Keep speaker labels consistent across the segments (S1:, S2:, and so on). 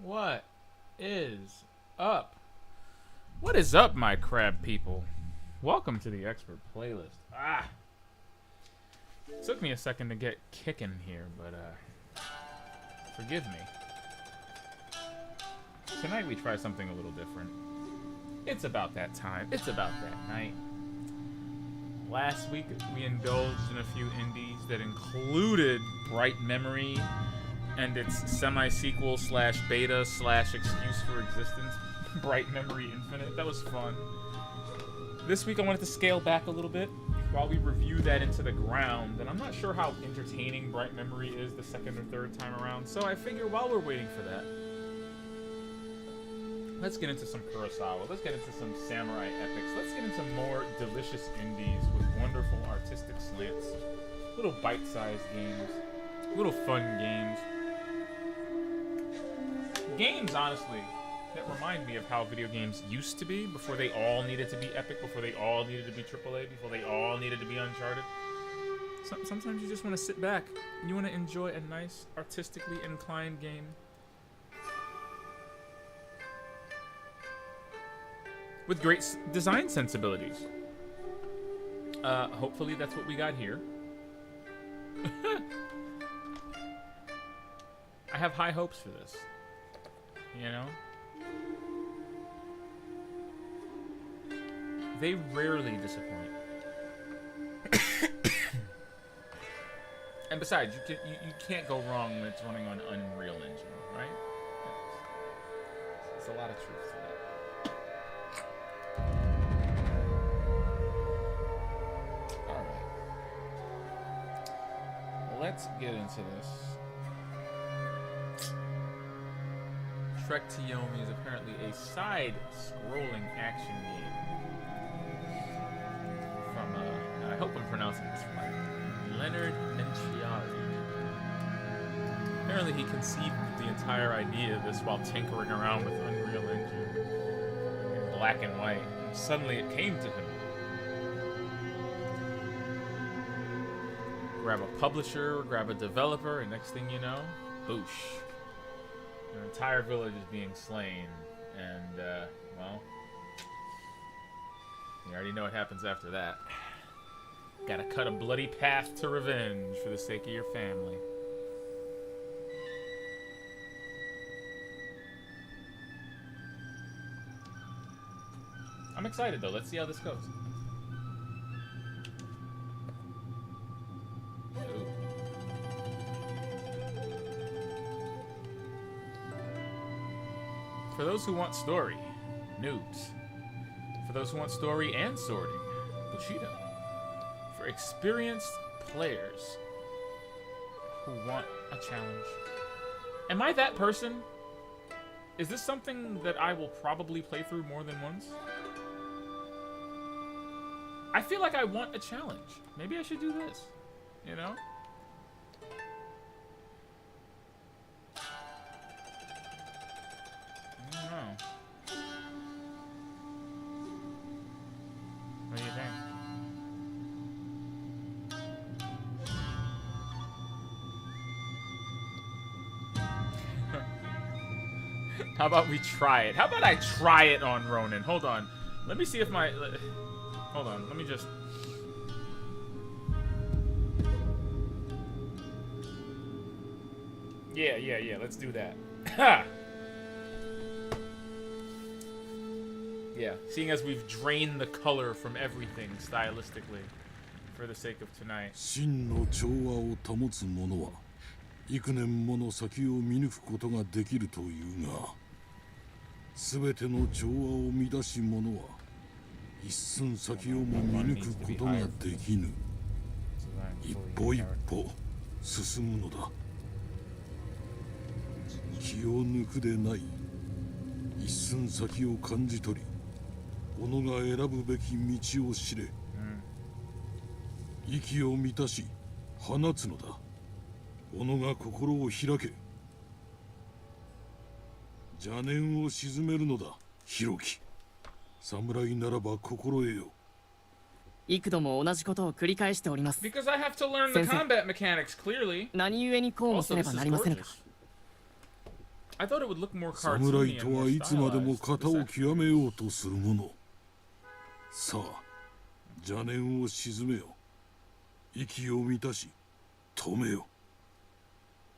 S1: What is up? What is up, my crab people? Welcome to the expert playlist. Took me a second to get kicking here, but forgive me. Tonight we try something a little different. It's about that time. It's about that night. Last week we indulged in a few indies that included Bright Memory and its semi-sequel slash beta slash excuse for existence, Bright Memory Infinite. That was fun. This week I wanted to scale back a little bit while we review that into the ground, and I'm not sure how entertaining Bright Memory is the second or third time around, so I figure while we're waiting for that, let's get into some Kurosawa, let's get into some samurai epics, let's get into more delicious indies with wonderful artistic slants, little bite-sized games, little fun games. Games, honestly, that remind me of how video games used to be before they all needed to be epic, before they all needed to be AAA, before they all needed to be Uncharted. Sometimes you just want to sit back and you want to enjoy a nice, artistically inclined game. With great design sensibilities. Hopefully that's what we got here. I have high hopes for this. You know? They rarely disappoint. And besides, you can't go wrong when it's running on Unreal Engine, right? There's a lot of truth to that. Alright. Let's get into this. Trek to Yomi is apparently a side-scrolling action game from, I hope I'm pronouncing this right, Leonard Menciari. Apparently he conceived the entire idea of this while tinkering around with Unreal Engine in black and white, and suddenly it came to him. Grab a publisher, grab a developer, and next thing you know, boosh. An entire village is being slain, and, well, you already know what happens after that. Gotta cut a bloody path to revenge for the sake of your family. I'm excited, though. Let's see how this goes. For those who want story, noobs. For those who want story and sorting, Bushido. For experienced players who want a challenge. Am I that person? Is this something that I will probably play through more than once? I feel like I want a challenge. Maybe I should do this, you know? What do you think? How about we try it? How about I try it on Ronin? Hold on. Let me see if my... Hold on. Let me just... Yeah. Let's do that. Ha! Yeah, seeing as we've drained the color from everything stylistically for the sake of tonight.
S2: 真の調和を保つ者は幾年もの先を見抜くことができるというが、すべての調和を乱し者は一寸先をも見抜くことができぬ。一歩一歩進むのだ。気を抜くでない。一寸先を感じ取り。己が選ぶべき道を知れ、息を満たし放つのだ。己が心を開け、邪念を鎮めるのだ。弘樹、侍ならば心得よ。
S3: 幾度も同じことを繰り返しております。
S1: Because I have to learn the combat mechanics clearly.
S3: 何故にこうもせねばなりませんか。
S1: I thought it would look more
S2: 侍
S1: cartoony
S2: と
S1: and
S2: は
S1: more
S2: いつまでも
S1: stylized.
S2: 型
S1: This
S2: を
S1: actually
S2: 極めようとするもの。さあ邪念を鎮めよ。息を満たし止めよ。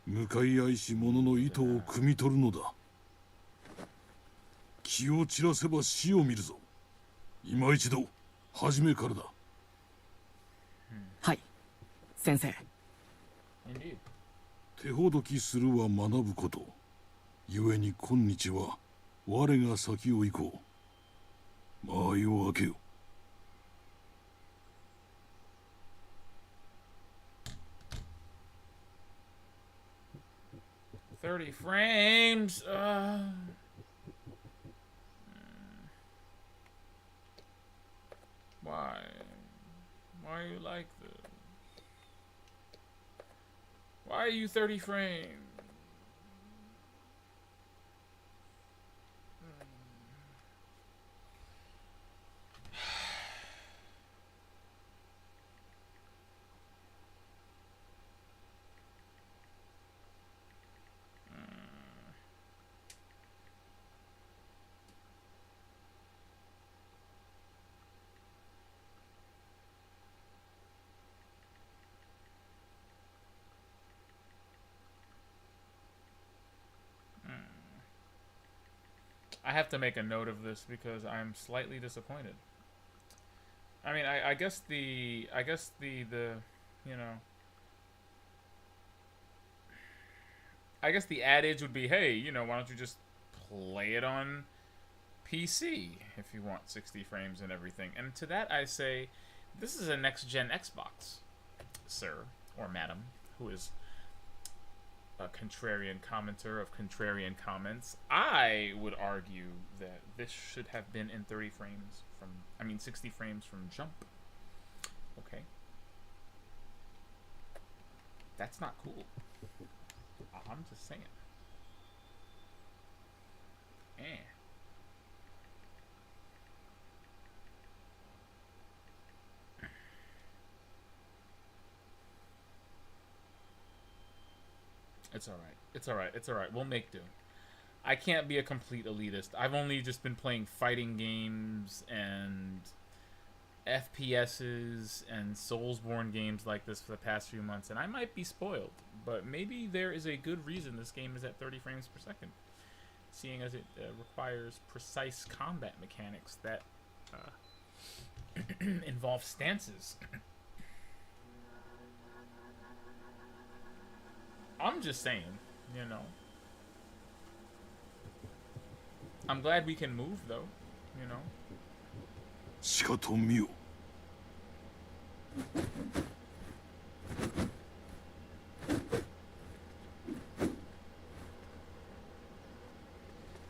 S2: 向かい合いし者の意図を汲み取るのだ。気を散らせば死を見るぞ。今一度初めからだ。
S3: はい先生。
S1: Indeed.
S2: 手ほどきするは学ぶこと。故に今日は我が先を行こう。間合いを開けよ。
S1: 30 frames. Why? Why are you like this? Why are you 30 frames? I have to make a note of this because I'm slightly disappointed. I mean, I guess the you know, I guess the adage would be, hey, you know, why don't you just play it on PC if you want 60 frames and everything? And to that I say, this is a next-gen Xbox, sir or madam, who is a contrarian commenter of contrarian comments. I would argue that this should have been in 30 frames from, I mean 60 frames from jump. Okay. That's not cool. I'm just saying. It's alright. It's alright. It's alright. We'll make do. I can't be a complete elitist. I've only just been playing fighting games and FPSs and Soulsborne games like this for the past few months, and I might be spoiled. But maybe there is a good reason this game is at 30 frames per second, seeing as it requires precise combat mechanics that involve stances. I'm just saying, you know. I'm glad we can move, though, you know.
S2: しかと見よ。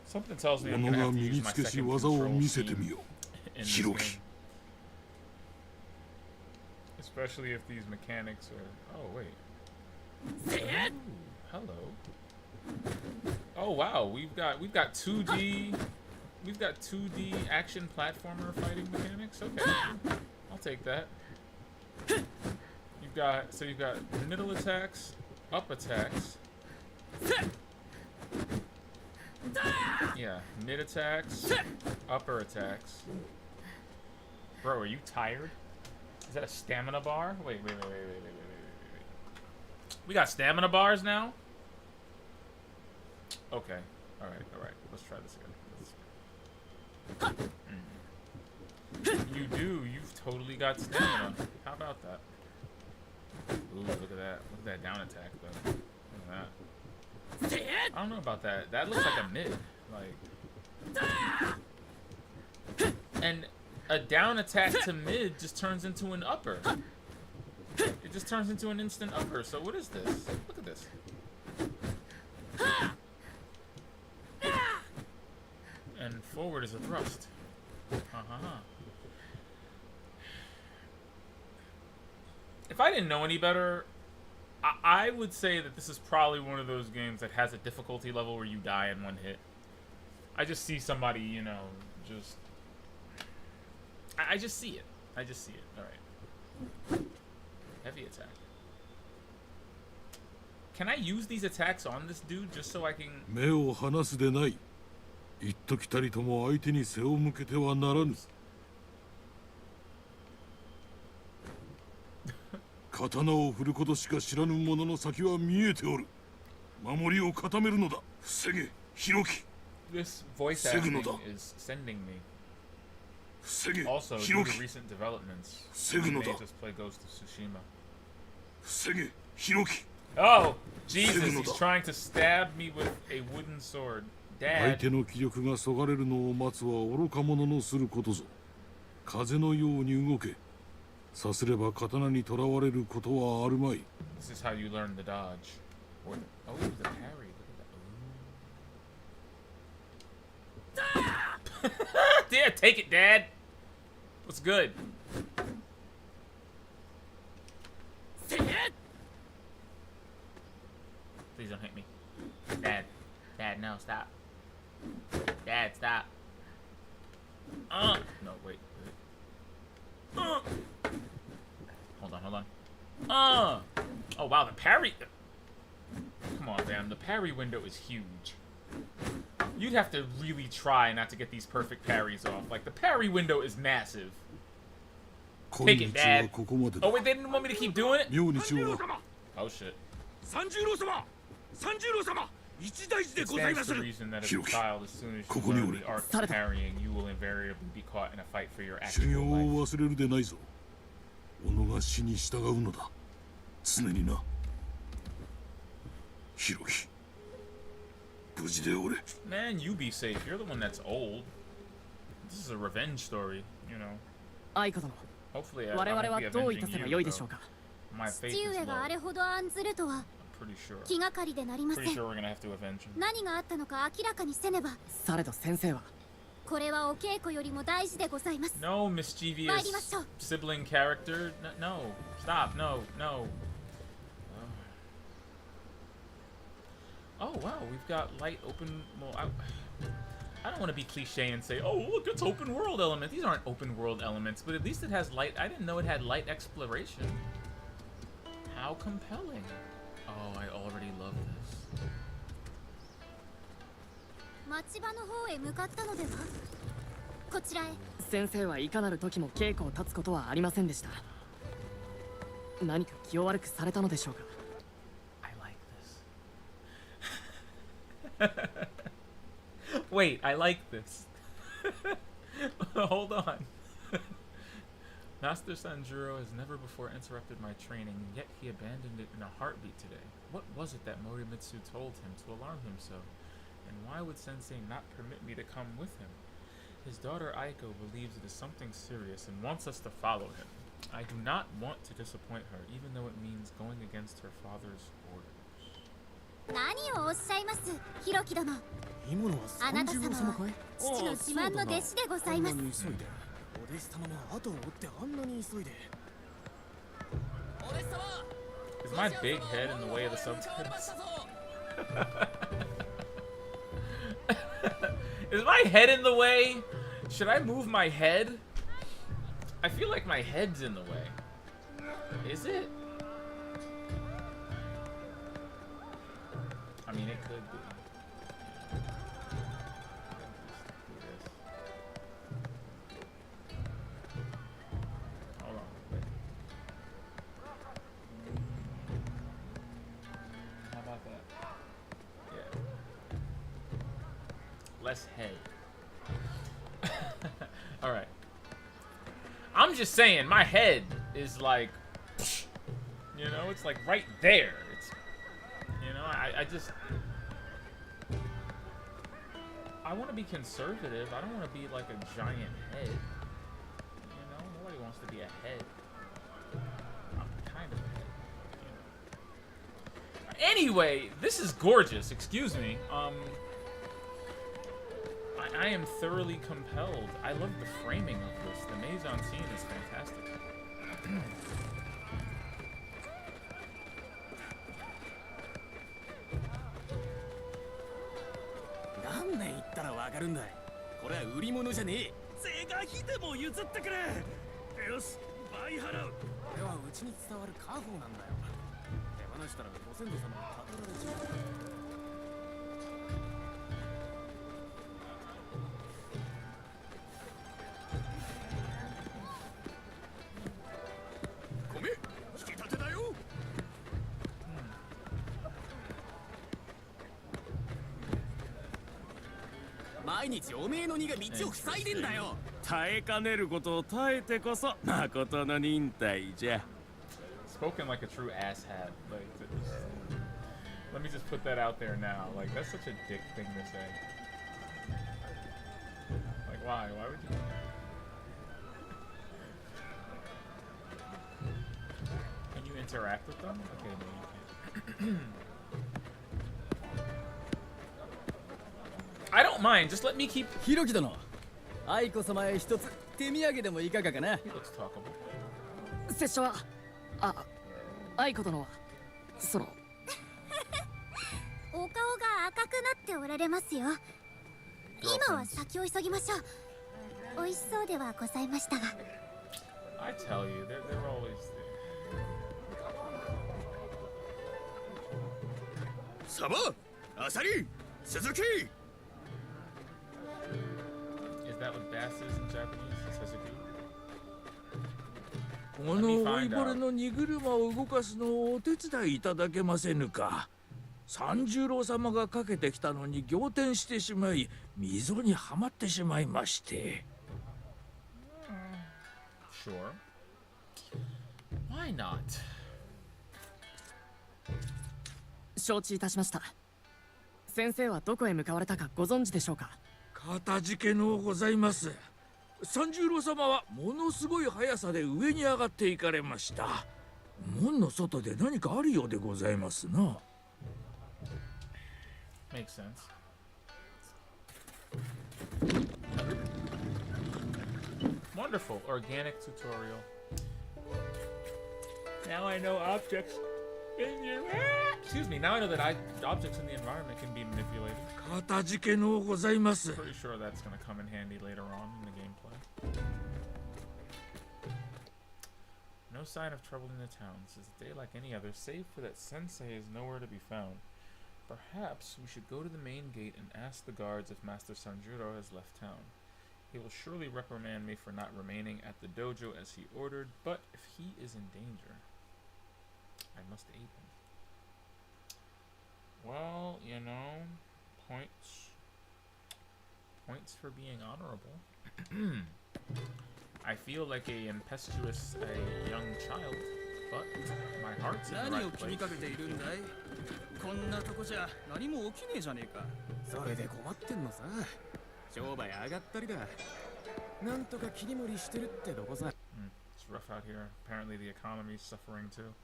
S1: Something tells me I'm
S2: 者
S1: gonna
S2: が
S1: have to
S2: 身
S1: use
S2: に
S1: my
S2: つけし
S1: second
S2: 技を
S1: control
S2: 見せて
S1: scheme
S2: みよ。
S1: in this
S2: ひろ
S1: game.
S2: き。
S1: Especially if these mechanics are... Oh, wait. Ooh, hello. Oh, wow. We've got 2D... We've got 2D action platformer fighting mechanics. Okay. I'll take that. You've got middle attacks, up attacks. Yeah, mid attacks, upper attacks. Bro, are you tired? Is that a stamina bar? Wait. We got stamina bars now? Okay. Alright. Let's try this again. You do. You've totally got stamina. How about that? Ooh, look at that. Look at that down attack, though. Look at that. I don't know about that. That looks like a mid. Like... And a down attack to mid just turns into an upper. It just turns into an instant upper. So what is this? Look at this. And forward is a thrust. If I didn't know any better, I would say that this is probably one of those games that has a difficulty level where you die in one hit. I just see somebody, you know, just... I just see it. Alright. Heavy attack. Can I use these attacks on this dude just so I can?
S2: 目を離すでない。一時たりとも相手に背を向けてはならぬ。刀を振ることしか知らぬ者の先は見えておる。守りを固めるのだ。防げ、ヒロキ。
S1: This voice acting is sending me.
S2: 防げ、
S1: Also,
S2: ヒ
S1: due
S2: ロ
S1: to
S2: キ。
S1: recent developments,
S2: 防ぐの
S1: they
S2: だ。
S1: made us play Ghost of Tsushima.
S2: 防げ、ヒロキ。
S1: Oh, Jesus! He's trying to stab me with a wooden sword.
S2: 相
S1: Dad.
S2: 手の気力がそがれるのを待つは愚か者のすることぞ。風のように動け。さすれば刀にとらわれることはあるまい。
S1: This is how you learn the dodge. Or oh, the parry. Look at that. There, take it, Dad. What's good? Please don't hit me. Dad. Dad, no, stop. Dad, stop. No, wait. Hold on. Oh, wow, the parry. Come on, damn. The parry window is huge. You'd have to really try not to get these perfect parries off. Like, the parry window is massive. Take it, Dad. Oh, wait, they didn't want me to keep doing it? Oh, shit. It stands to reason that as a child, as soon as you learn the art of parrying, you will invariably be caught in a fight for your
S2: 修
S1: actual
S2: 行を
S1: life.
S2: 忘れるでないぞ。己が死に従うのだ。常にな。ヒロキ。無事でおれ。
S1: Man, you be safe. You're the one that's old. This is a revenge story, you know.
S3: 愛子殿、
S1: Hopefully, I
S3: 我々
S1: won't
S3: は
S1: be
S3: どういた
S1: avenging
S3: せば
S1: you,
S3: よいでしょう
S1: though.
S3: か。
S1: My faith
S4: 父
S1: is
S4: 上
S1: low.
S4: があれほど案ずるとは
S1: Pretty sure.
S4: 気がかりでなりません
S1: Pretty sure we're gonna have to avenge him.
S4: 何があったのか明らかにせねば
S3: されど先生は
S4: これはお稽古よりも大事でございます
S1: No, mischievous sibling character. No, stop. No. Oh wow, we've got light open. Well, I don't want to be cliche and say, oh look, it's open world element. These aren't open world elements, but at least it has light. I didn't know it had light exploration. How compelling! Oh, I already love this.
S4: 町場の方へ向かったのではこちらへ
S3: 先生はいかなる時も稽古を立つことはありませんでした。何か気を悪くされたのでしょうか。
S1: I like this. Wait, I like this. Hold on. Master Sanjuro has never before interrupted my training, yet he abandoned it in a heartbeat today. What was it that Morimitsu told him to alarm him so? And why would Sensei not permit me to come with him? His daughter Aiko believes it is something serious and wants us to follow him. I do not want to disappoint her, even though it means going against her father's orders.
S4: 何をおっしゃいますヒロキ殿
S5: 今のは
S4: あなた様は
S5: かい
S4: 父の自慢の弟子でございます
S5: あんなに急いでお弟子様の後を追ってあんなに急いで
S1: Is my big head in the way of the subtitles? Is my head in the way? Should I move my head? I feel like my head's in the way. Is it? I mean, it could be. Hold on. Wait. How about that? Yeah. Less head. Alright. I'm just saying, my head is like, you know, it's like right there. It's, you know, I just, I want to be conservative. I don't want to be like a giant head. You know, nobody wants to be a head. I'm kind of a head. You know. Anyway, this is gorgeous. Excuse me. I am thoroughly compelled. I love the framing of this. The Maison scene is fantastic.
S5: 何年言ったらわかるんだいこれは売り物じゃねえ是が非でも譲ってくれよし倍払うこれはうちに伝わる家宝なんだよ手話したらご先祖様にたたられちまう。米引き立てだよ。毎日おめえの荷が道を塞いでんだよ。耐えかねることを耐えてこそ誠の忍耐じゃ。
S1: Spoken like a true asshat. Like, let me just put that out there now. Like, that's such a dick thing to say. Like, why? Why would you? Can you interact with them? Okay, no, you can't. I don't mind. Just let me keep.
S5: ひろき殿、愛子様へ一つ手土産でもいかがかな。
S1: He looks talkable.
S3: 拙者は愛子殿はその
S4: お顔が赤くなっておられますよ。今は先を急ぎましょう。美味しそうではございましたが。
S1: I tell you, they're always there.
S5: サバ、アサリ、鈴木。
S1: Is that what bass is in Japanese? Suzuki?
S6: この老いぼれの荷車を動かすのをお手伝いいただけませぬか。三十郎様がかけてきたのに仰天してしまい、溝にはまってしまいまして。
S1: Sure. Why not?
S3: 承知いたしました。先生はどこへ向かわれたかご存知でしょうか。
S6: かたじけのうございます。三十郎様はものすごい速さで上に上がっていかれました。門の外で何かあるようでございますな。
S1: Makes sense. Wonderful organic tutorial. Now I know objects in your excuse me. Now I know that objects in the environment can be manipulated.
S6: かたじけのうございます。
S1: Pretty sure that's going to come in handy later on in the gameplay. No sign of trouble in the town. This is a day like any other, save for that sensei is nowhere to be found. Perhaps we should go to the main gate and ask the guards if Master Sanjuro has left town. He will surely reprimand me for not remaining at the dojo as he ordered, but if he is in danger, I must aid him. Well, you know, points for being honorable. I feel like a impetuous young child, but my heart's in the
S5: 何を
S1: right
S5: 気に
S1: place.
S5: かけているんだい。こんなとこじゃ何も起きねえじゃねえか。それで困ってんのさ。商売上がったりだ。なんとか切り盛りしてるってどこさ。
S1: It's rough out here. Apparently the economy's suffering too.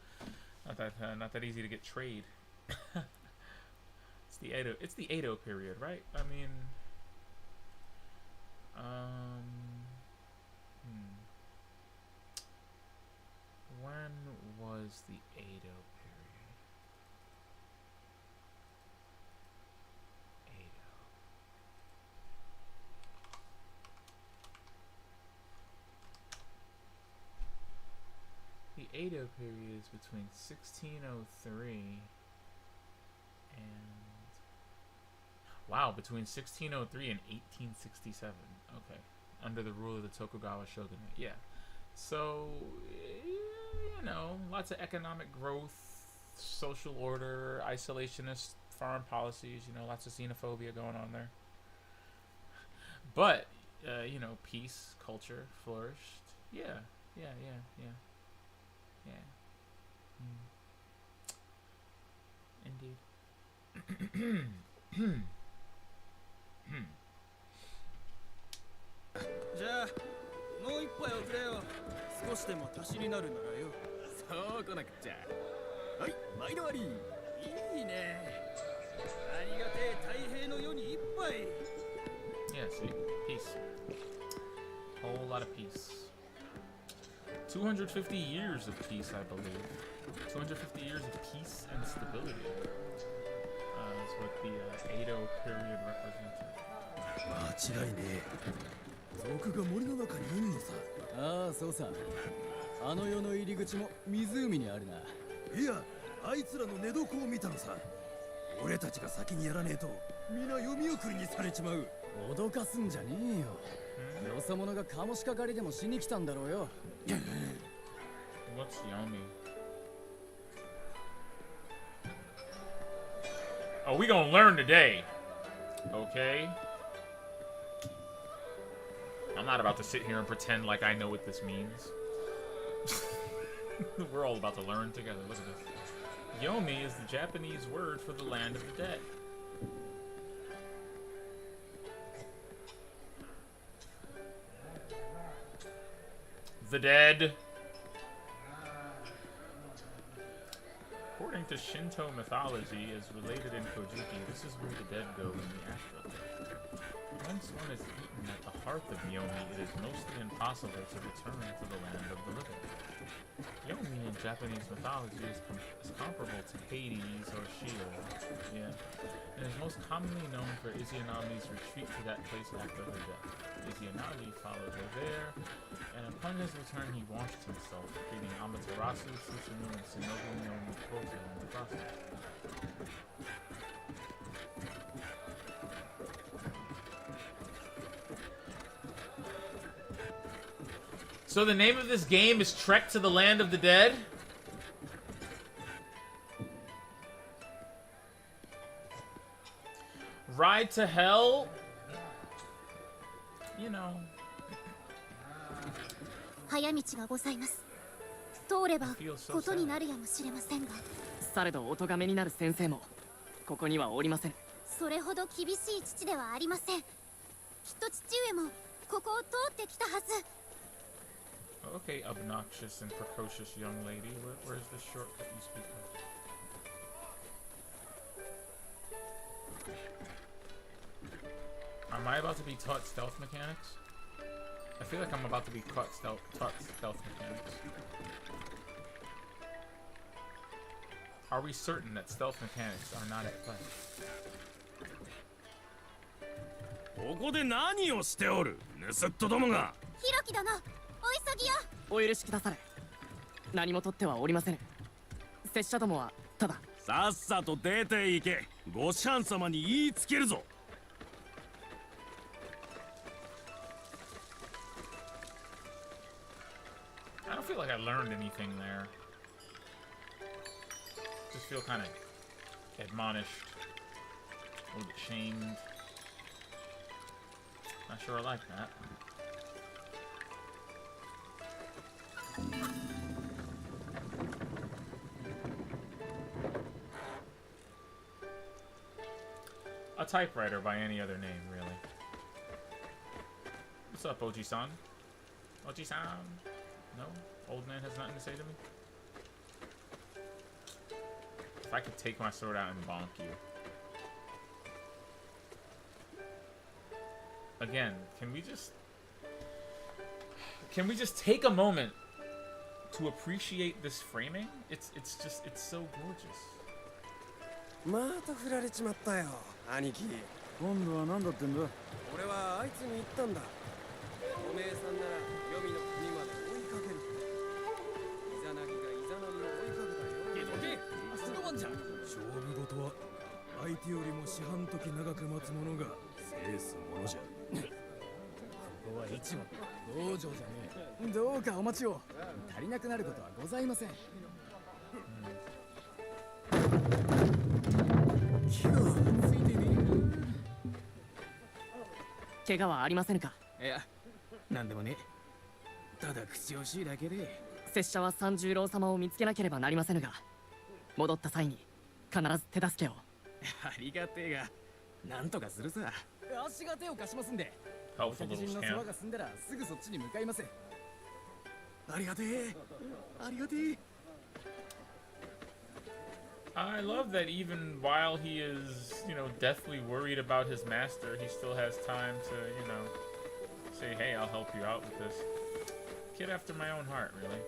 S1: Not that easy to get trade. It's the Edo period, right? I mean, when was the Edo period? Edo. The Edo period is between 1603 and wow, between 1603 and 1867. Okay, under the rule of the Tokugawa shogunate. Yeah, so you know, lots of economic growth, social order, isolationist foreign policies. You know, lots of xenophobia going on there. But you know, peace, culture flourished. Yeah. Indeed.
S5: じゃあもう一杯おくれよ。少しでも足しになるならよ。そうこなくっちゃ。はい、毎度あり。いいね。ありがてえ太平の世に一杯。
S1: Yeah, see, peace. Whole lot of peace. 250 years of peace, I believe. 250 years of peace and stability. Is what the Edo period represented.
S5: 間違いねえ。賊が森の中にいんのさ。ああ、そうさ。あの世の入り口も湖にあるな。いや、あいつらの寝床を見たのさ。俺たちが先にやらねえと皆読み送りにされちまう。
S7: 脅かすんじゃねえよ。よそ者がカモシカ狩りでもしに来たんだろうよ。
S1: What's Yomi? Oh, we gonna learn today. Okay. I'm not about to sit here and pretend like I know what this means. We're all about to learn together. Look at this. Yomi is the Japanese word for the land of the dead. The dead. According to Shinto mythology, as related in Kojiki, this is where the dead go in the afterlife. Once one is eaten at the hearth of Yomi, it is mostly impossible to return to the land of the living. Yomi in Japanese mythology is comparable to Hades or Sheol, and is most commonly known for Izanami's retreat to that place after her death. Izanami followed her there, and upon his return he washed himself, creating Amaterasu, Susanoo, and Shinobu Yomi Kozo in the process. So the name of this game is Trek to the Land of the Dead? Ride to Hell? You know.
S4: 早道がございます。通ればことになるやもしれませんが。
S3: されどお咎めになる先生もここにはおりません。
S4: それほど厳しい父ではありません。きっと父上もここを通ってきたはず。
S1: Okay, obnoxious and precocious young lady. Where's the shortcut you speak of? Am I about to be taught stealth mechanics? I feel like I'm about to be taught stealth mechanics. Are we certain that stealth mechanics are not at play?
S5: ここで何をしておる、盗っ人どもが。
S4: ひろき殿、お急ぎよ。
S3: お許しくだされ。何も取ってはおりません。拙者どもはただ。
S5: さっさと出て行け。ご師範様に言いつけるぞ。
S1: I don't feel like I learned anything there. Just feel kind of admonished, a little bit shamed. Not sure I like that. A typewriter by any other name, really. What's up, Oji-san? Oji-san? No? Old man has nothing to say to me? If I could take my sword out and bonk you. Again, can we just take a moment to appreciate this framing? It's so gorgeous.
S8: また振られちまったよ、兄貴。
S7: 今度は何だってんだ。
S8: 俺はあいつに言ったんだ。おめえさんなら黄泉の国まで追いかける。イザナギがイザナミを追いかけたよ。
S5: どけ、明日の番じゃ。勝負事は相手よりも四半時長く待つ者が制すものじゃ。
S7: ここは一番道場じゃねえ。どうかお待ちを。足りなくなることはございません。
S3: 怪我はありませんか。
S7: いや、なんでもね。ただ口惜しいだけで。
S3: 拙者は三十郎様を見つけなければなりませぬが、戻った際に必ず手助けを。
S7: ありがてえが、なんとかするさ。足が手を貸しますんで。お
S1: Helpful
S7: 客
S1: little
S7: 人の世
S1: scam.
S7: 話が済んだらすぐそっちに向かいます。ありがてえ。ありがてえ。
S1: I love that even while he is, deathly worried about his master, he still has time to, say, hey, I'll help you out with this. Kid after my own heart, really.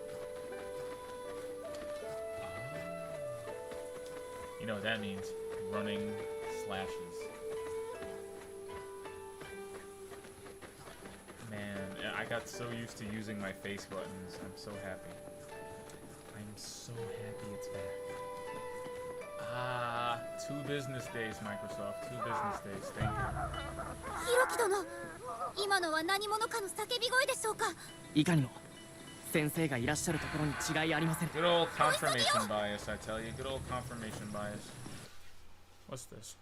S1: You know what that means? Running slashes. Man, I got so used to using my face buttons. I'm so happy. I'm so happy it's back. 2 business days, Microsoft. 2 business days. Thank you.
S4: ひろき殿、今のは何者かの叫び声でしょうか。
S3: いかにも先生がいらっしゃるところに違いありません。
S1: Good old confirmation bias, I tell you. Good old confirmation bias. What's this?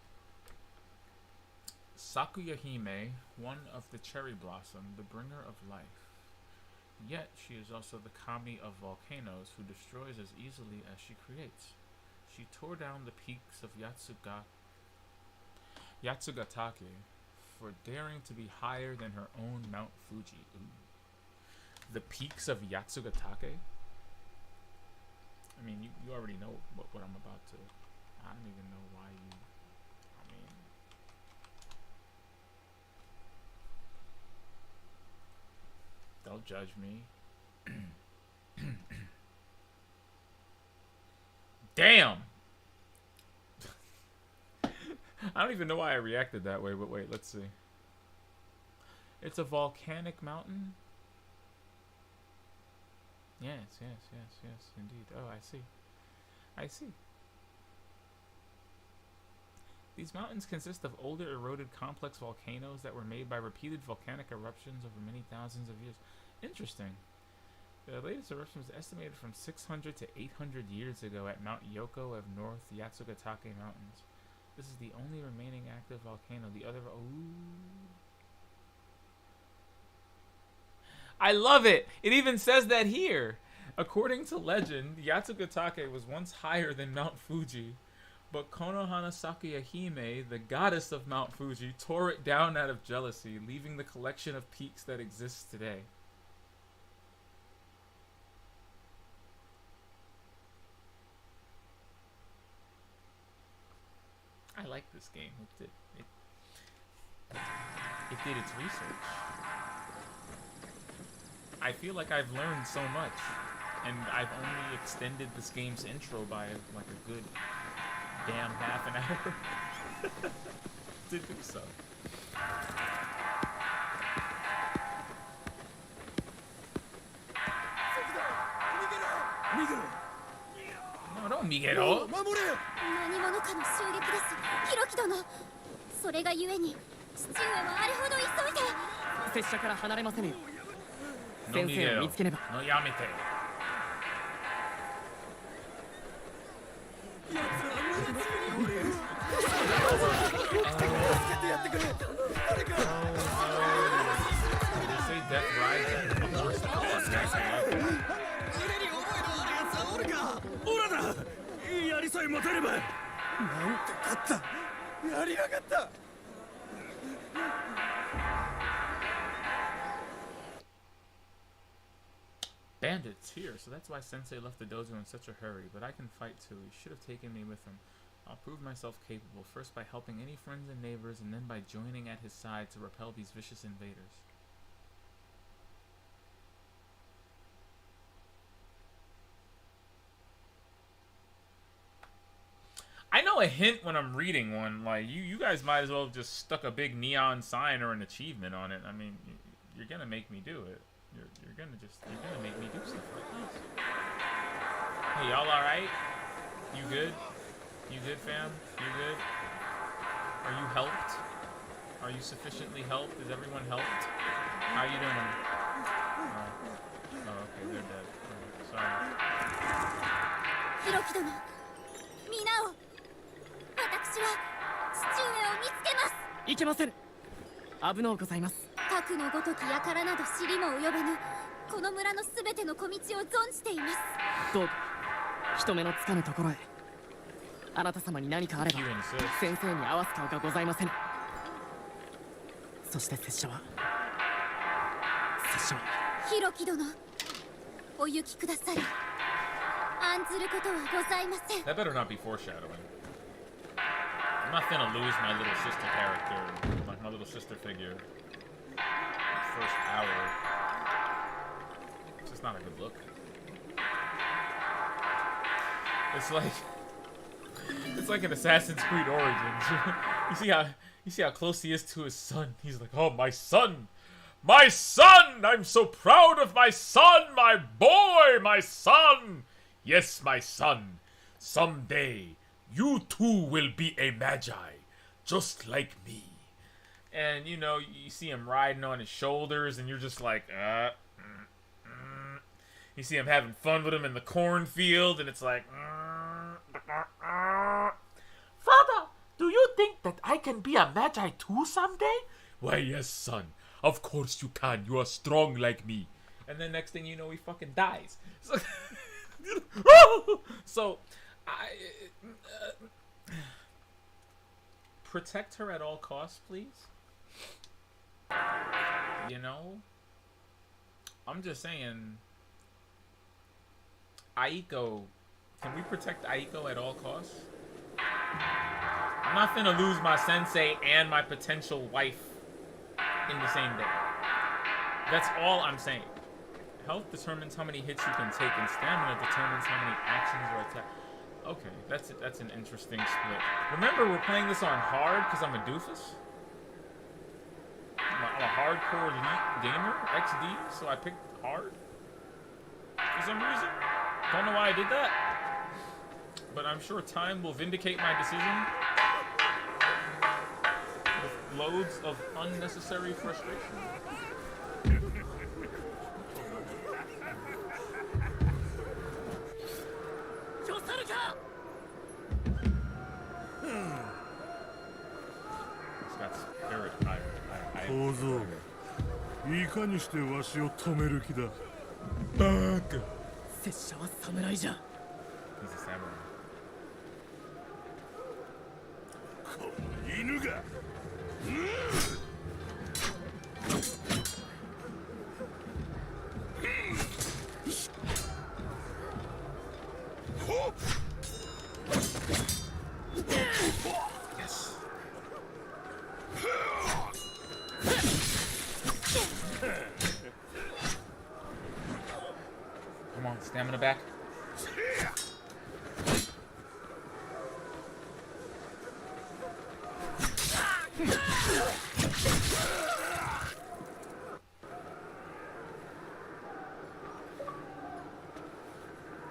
S1: Sakuya Hime, one of the cherry blossom, the bringer of life. Yet she is also the kami of volcanoes who destroys as easily as she creates. She tore down the peaks of Yatsugatake for daring to be higher than her own Mount Fuji. Ooh. The peaks of Yatsugatake? I mean, you already know what I'm about to. I don't even know why you. I mean. Don't judge me. Damn! I don't even know why I reacted that way, but wait, let's see. It's a volcanic mountain? Yes, indeed. Oh, I see. I see. These mountains consist of older eroded complex volcanoes that were made by repeated volcanic eruptions over many thousands of years. Interesting. The latest eruption was estimated from 600 to 800 years ago at Mount Yoko of North Yatsugatake Mountains. This is the only remaining active volcano. The other... Ooh. I love it! It even says that here! According to legend, Yatsugatake was once higher than Mount Fuji, but Konohana Sakuya Hime, the goddess of Mount Fuji, tore it down out of jealousy, leaving the collection of peaks that exists today. I like this game. It did its research. I feel like I've learned so much, and I've only extended this game's intro by like a good damn half an hour to do so. No, don't Miguel.
S4: 何者かの襲撃です。ひろき殿。それがゆえに父上はあれほど急いで。
S3: 拙者から離れませぬよ。
S1: No
S3: 先生
S1: Miguel.
S3: を見つけねば。
S1: No Yamete.
S6: やりさえ持たれば。なんて勝った。やりやがった。
S1: Bandits here, so that's why Sensei left the dojo in such a hurry. But I can fight too. He should have taken me with him. I'll prove myself capable, first by helping any friends and neighbors, and then by joining at his side to repel these vicious invaders. I know a hint when I'm reading one. Like, you guys might as well have just stuck a big neon sign or an achievement on it. I mean, you're gonna make me do it. You're gonna make me do stuff like this. Hey, y'all alright? You good? You good, fam? You good? Are you helped? Are you sufficiently helped? Is everyone helped? How you doing? Oh, okay, they're dead. Sorry.
S4: ひろき殿、皆を。私は父上を見つけます。
S3: いけませぬ。危のうございます。
S4: 核のごとき輩など知りも及べぬこの村のすべての小道を存じています。
S3: どうか人目のつかぬところへ。あなた様に何かあれば先生に合わす顔がございません。そして拙者は
S4: ひろき殿、お行きください。案ずることはございません。
S1: That better not be foreshadowing. I'm not gonna lose my little sister character, like my little sister figure. First hour. It's just not a good look. It's like an Assassin's Creed Origins. you see how close he is to his son. He's like, oh, my son! My son! I'm so proud of my son! My boy! My son! Yes, my son. Someday, You too will be a magi, just like me. And, you know, you see him riding on his shoulders, and you're just like, You see him having fun with him in the cornfield, and it's like, Father, do you think that I can be a magi too someday? Why, yes, son. Of course you can. You are strong like me. And then next thing you know, he fucking dies. So protect her at all costs, please. You know? I'm just saying, Aiko, can we protect Aiko at all costs? I'm not finna lose my sensei and my potential wife in the same day. That's all I'm saying. Health determines how many hits you can take, and stamina determines how many actions or attacks. Okay, that's an interesting split. Remember, we're playing this on hard because I'm a doofus. I'm a hardcore elite gamer, XD, so I picked hard for some reason. Don't know why I did that, but I'm sure time will vindicate my decision with loads of unnecessary frustration. It's got spirit.
S2: 小僧いかにしてわしを止める気だ。
S3: 拙者は侍じゃ。
S1: He's a samurai.
S2: この犬が。
S1: Yes. Come on, stamina back.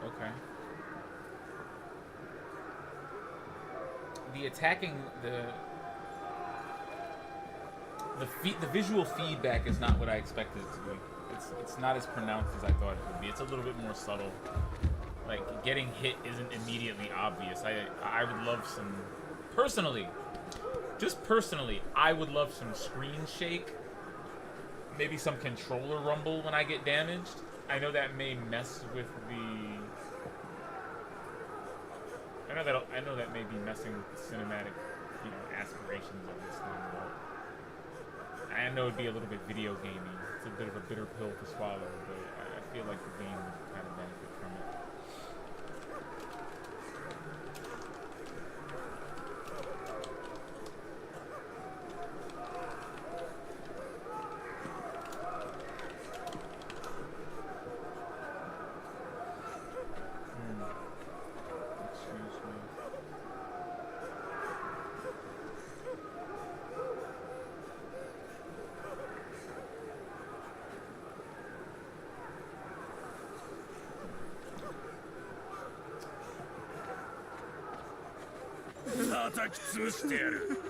S1: Okay. The attacking the visual feedback is not what I expected it to be. It's not as pronounced as I thought it would be. It's a little bit more subtle. Like, getting hit isn't immediately obvious. I would love some, personally, I would love some screen shake. Maybe some controller rumble when I get damaged. I know that may mess with the... I know that may be messing with the cinematic, aspirations of this thing, but I know it'd be a little bit video gamey. It's a bit of a bitter pill to swallow, but I feel like the game would kind of benefit from it. Excuse me.
S2: 叩き潰してやる。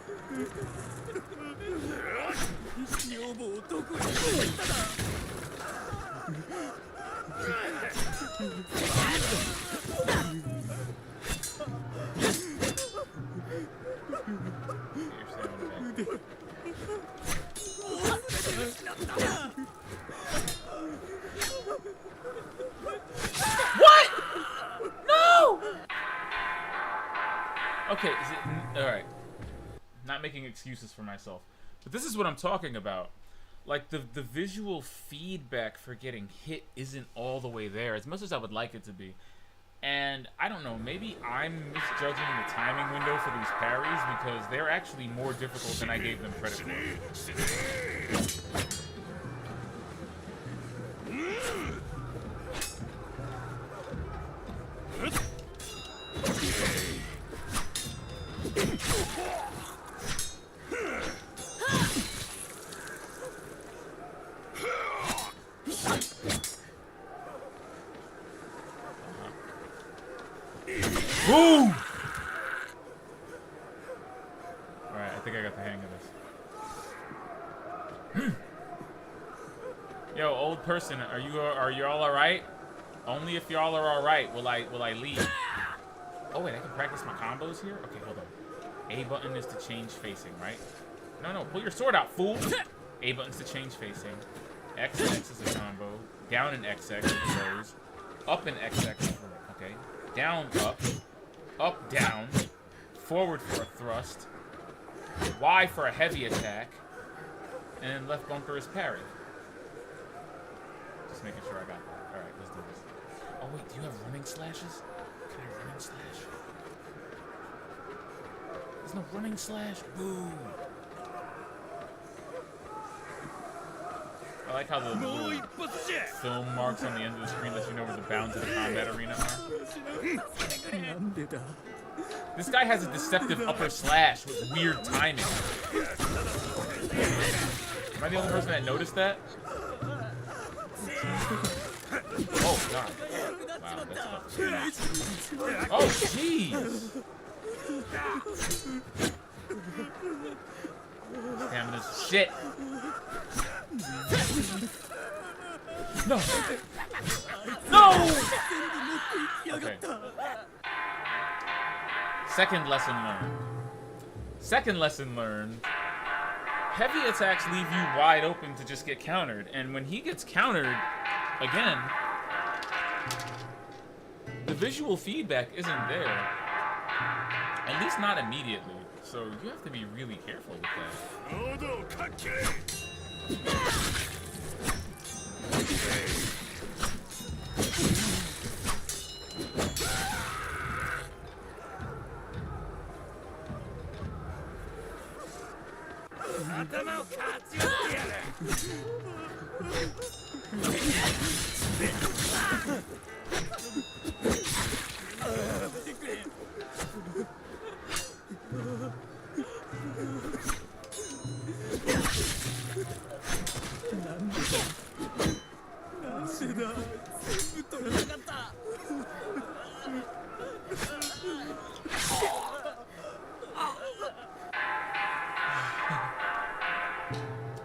S5: 女房どこに行っただ。
S1: What? No! Okay, alright. Not making excuses for myself. But this is what I'm talking about. Like, the visual feedback for getting hit isn't all the way there, as much as I would like it to be. And, I don't know, maybe I'm misjudging the timing window for these parries, because they're actually more difficult than I gave them credit for. Boom! person. Are you all alright? Only if y'all are alright will I leave. Oh wait, I can practice my combos here? Okay, hold on. A button is to change facing, right? No, pull your sword out, fool! A button's to change facing. XX is a combo. Down and XX goes. Up and XX. Okay. Down, up, down. Forward for a thrust. Y for a heavy attack. And then left bumper is parry. Just making sure I got that. Alright, let's do this. Oh wait, do you have running slashes? Can I running slash? There's no running slash? Boo! I like how the little film marks on the end of the screen let you know where the bounds of the combat arena are. This guy has a deceptive upper slash with weird timing. Am I the only person that noticed that? Oh, God. Wow, that's tough. Oh, jeez! Stamina's shit. No! No! Okay. Second lesson learned. Heavy attacks leave you wide open to just get countered, and when he gets countered, again, the visual feedback isn't there. At least not immediately. So you have to be really careful with that.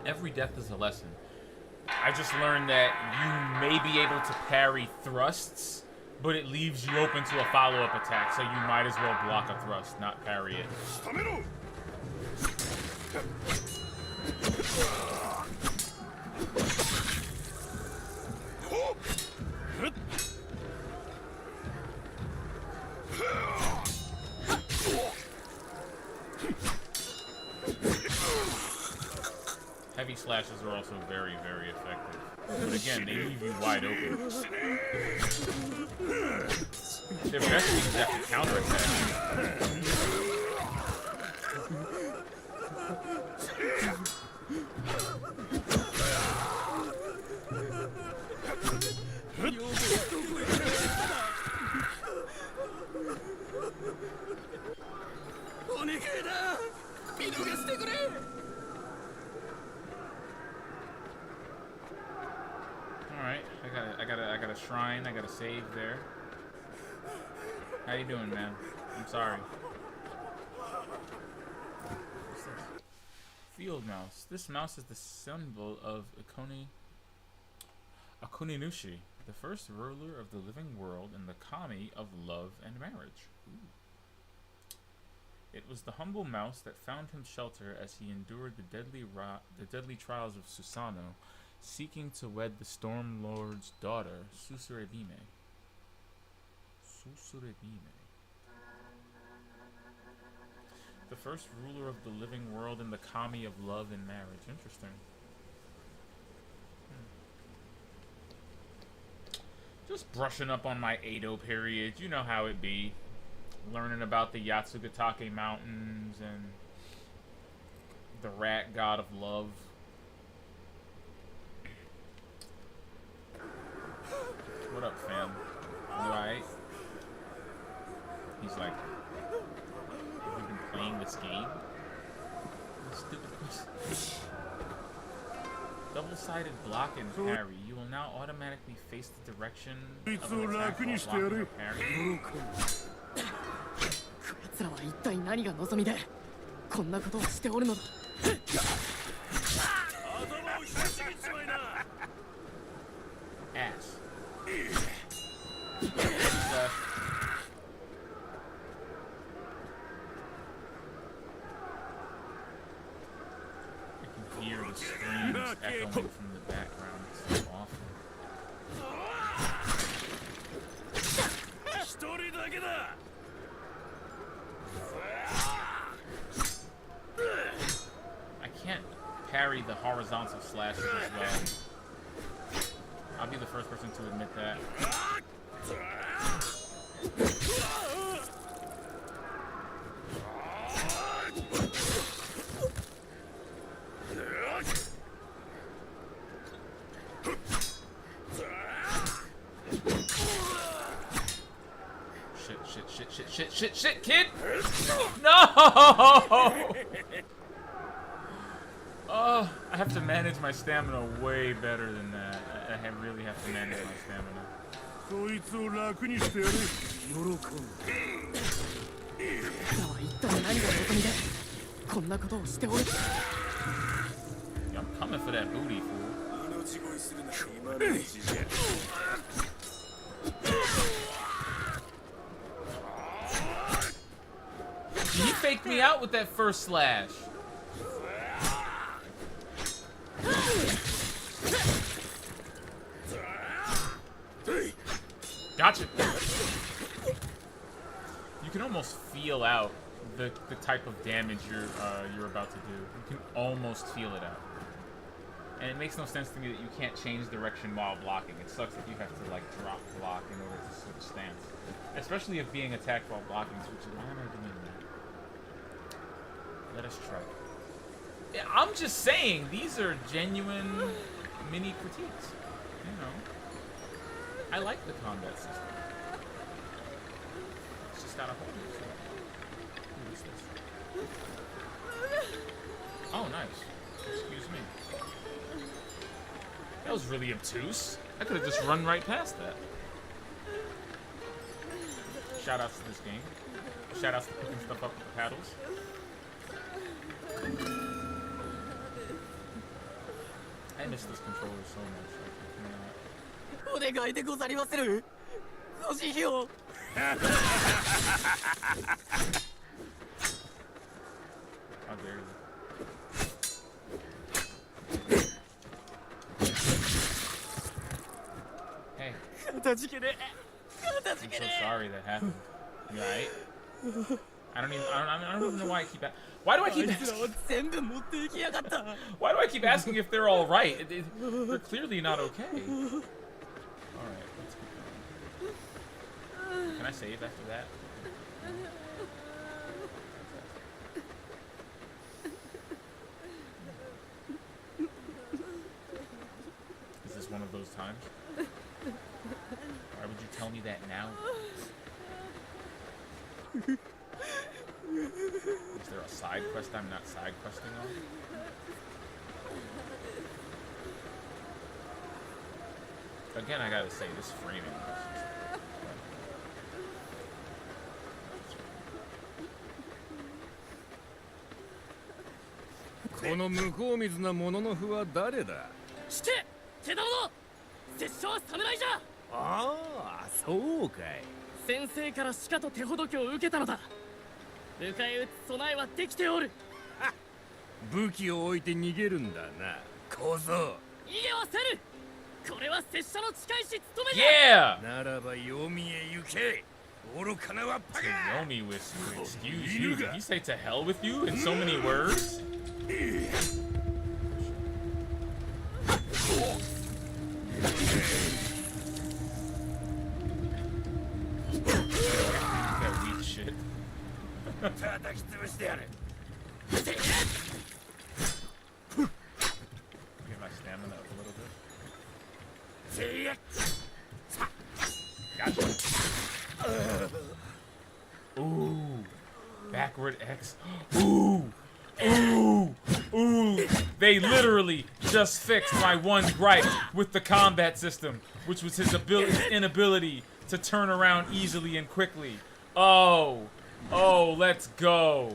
S1: Every death is a lesson. I just learned that you may be able to parry thrusts, but it leaves you open to a follow-up attack, so you might as well block a thrust, not parry it. Heavy slashes are also very, very effective. But again, they leave you wide open. Their best thing is that counterattack. Alright, I got a shrine, I got a save there. How you doing, man? I'm sorry. What's this? Field mouse. This mouse is the symbol of Akuninushi, the first ruler of the living world and the kami of love and marriage. Ooh. It was the humble mouse that found him shelter as he endured the deadly trials of Susanoo, seeking to wed the Storm Lord's daughter, Susurebime. The first ruler of the living world and the kami of love and marriage. Interesting. Just brushing up on my Edo period. You know how it be. Learning about the Yatsugatake Mountains and the rat god of love. What up, fam? You alright? He's like, have you been playing this game? Stupid question. Double-sided block and parry. You will now automatically face the direction of an attack while blocking or parrying.
S3: 奴らは一体何が望みでこんなことをしておるのだ。頭をひたしぎっちまいな。
S1: Slash. I can hear the screams echoing from the background. It's so awful. I can't parry the horizontal slashes as well. I'll be the first person to admit that. Shit, kid! No! Oh, I have to manage my stamina way better than that. I really have to manage my stamina. I'm coming for that booty, fool. He faked me out with that first slash. Gotcha. You can almost feel out the type of damage you're about to do. You can almost feel it out. And it makes no sense to me that you can't change direction while blocking. It sucks that you have to like drop block in order to switch stance. Especially if being attacked while blocking switches. Why am I doing that? Let us try. Yeah, I'm just saying, these are genuine mini critiques. You know. I like the combat system. It's just got a hole in it. Who is this? Oh, nice. Excuse me. That was really obtuse. I could have just run right past that. Shoutouts to this game. Shoutouts to picking stuff up with the paddles. I miss this controller so much. How dare you? Hey. I'm so sorry that happened. You alright? I don't even know why I keep why do I keep asking? Why do I keep asking if they're all right? They're clearly not okay. All right, let's keep going. Can I save after that? Is this one of those times? Why would you tell me that now? Is there a side quest I'm not side questing on? Again, I gotta say, this framing is Yeah! Yomi with you, excuse you. Did he say to hell with you in so many words? That weak shit. Get my stamina up a little bit. Gotcha. Ooh. Backward X. Ooh. Ooh. Ooh. They literally just fixed my one gripe with the combat system, which was his inability to turn around easily and quickly. Oh. Oh, let's go.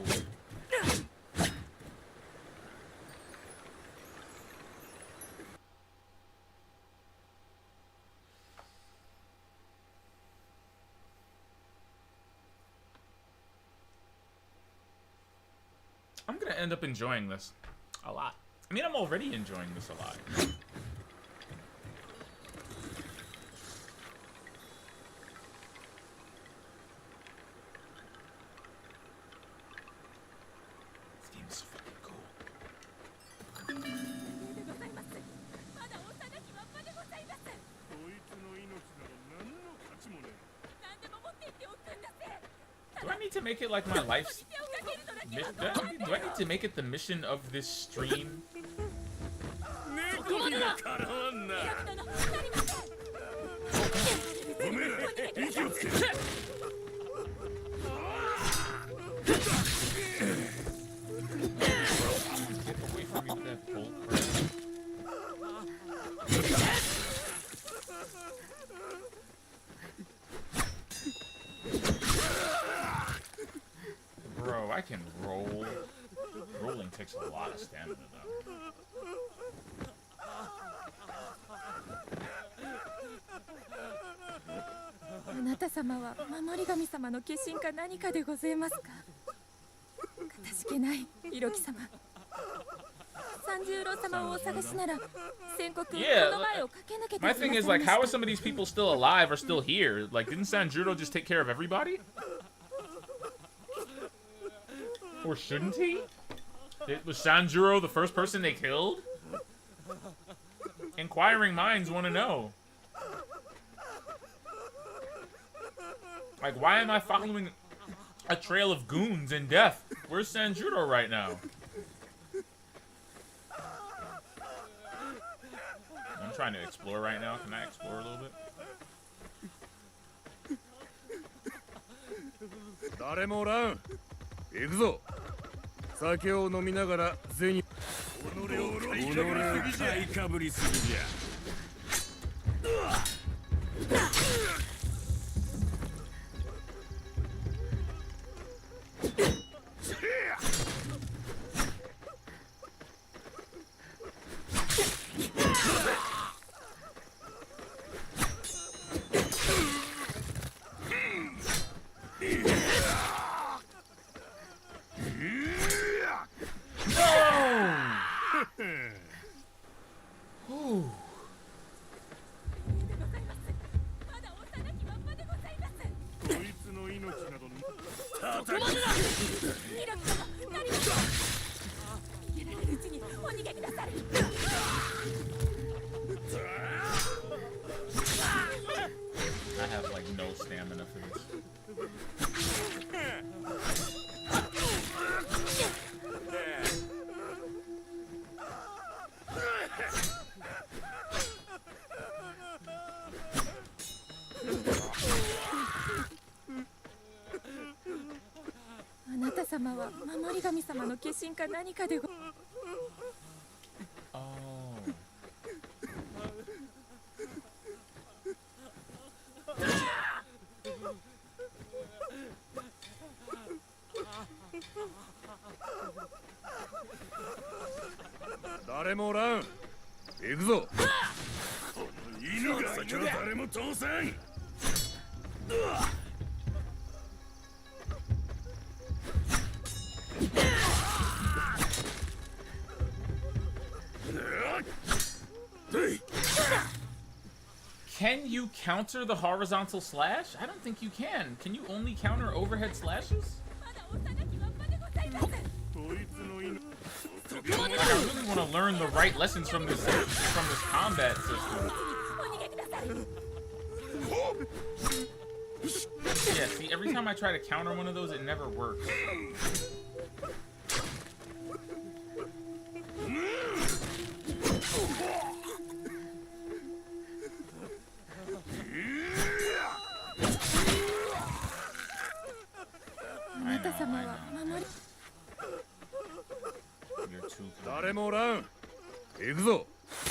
S1: I'm gonna end up enjoying this a lot. I mean, I'm already enjoying this a lot. This game is fucking cool. Do I need to make it like my life's... Do I need to make it the mission of this stream? Get away from me with that bull crap. Bro, I can roll. Rolling takes a lot of stamina, though.
S9: あなた様は守り神様の化身か何かでございますか。かたじけない色木様。三十郎様をお探しなら宣告この前を駆け抜けて
S1: My thing is, like, how are some of these people still alive or still here? Like, didn't Sanjuro just take care of everybody? Or shouldn't he? Was Sanjuro the first person they killed? Inquiring minds want to know. Like, why am I following a trail of goons and death? Where's Sanjuro right now? I'm trying to explore right now. Can I explore a little bit?
S5: 誰もおらん。行くぞ。酒を飲みながら銭。己を買いかぶりすぎじゃ。
S1: I have like no stamina for this. Oh.
S5: 誰もおらん。行くぞ。犬が先は誰も通さん。
S1: Can you counter the horizontal slash? I don't think you can. Can you only counter overhead slashes? Like, I really want to learn the right lessons from this combat system. Yeah, see, every time I try to counter one of those, it never works. You're too
S5: 誰もおらん。行くぞ。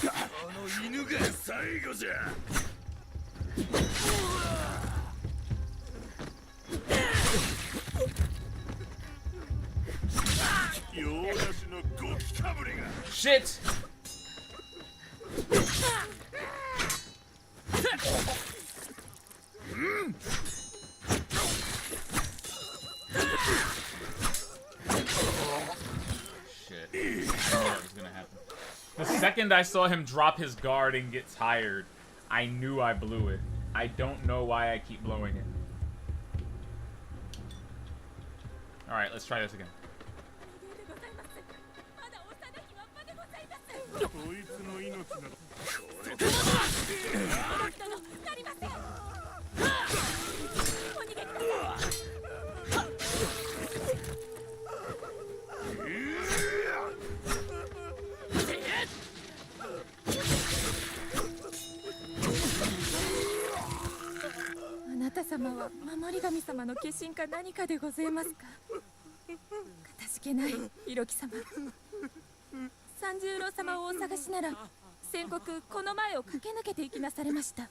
S5: あの犬が最後じゃ。洋梨のゴキかぶりが。
S1: Shit! second I saw him drop his guard and get tired, I knew I blew it. I don't know why I keep blowing it. Alright, let's try this again.
S9: あなた様は守り神様の化身か何かでございますか。かたじけない色木様。三十郎様をお探しなら先刻この前を駆け抜けていきなされました。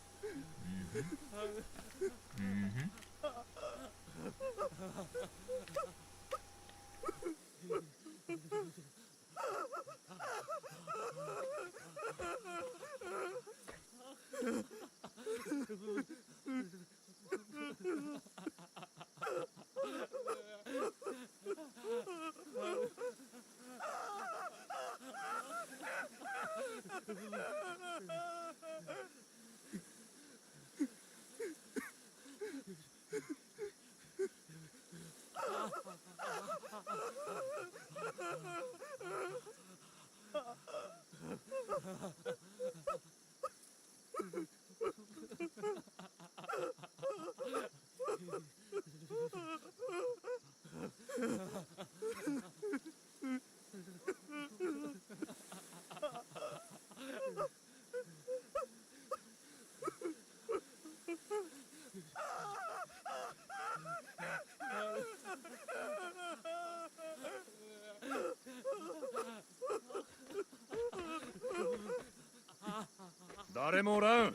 S10: 誰もおらん。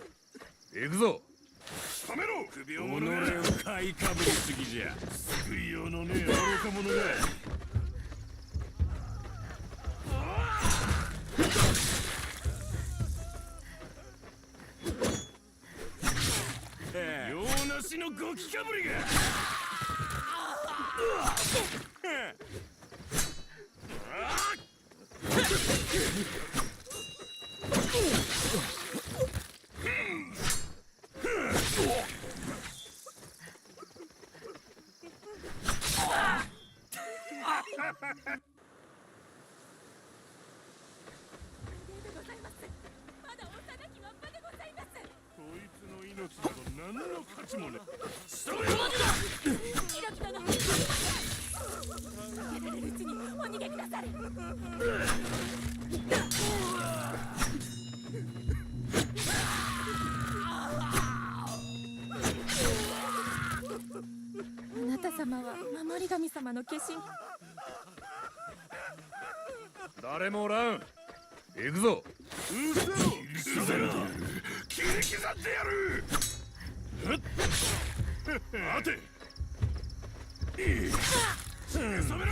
S10: 行くぞ。止めろ。首を己を買いかぶりすぎじゃ。救いようのねえ愚か者が。用なしのゴキかぶりが。あなた様は守り神様の化身。
S6: 誰もおらん。行くぞ。
S10: 嘘だろ。切り刻んでやる。待て。止めろ。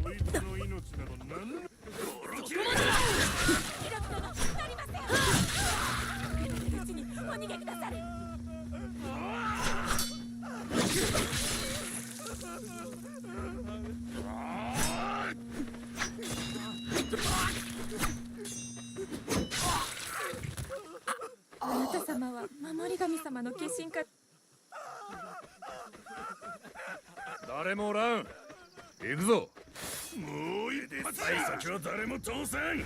S10: こいつの命など何の殺し
S9: お逃げくだされ。あなた様は守り神様の化身か。
S6: 誰もおらん。行くぞ。
S10: もう一発先は誰も通せん。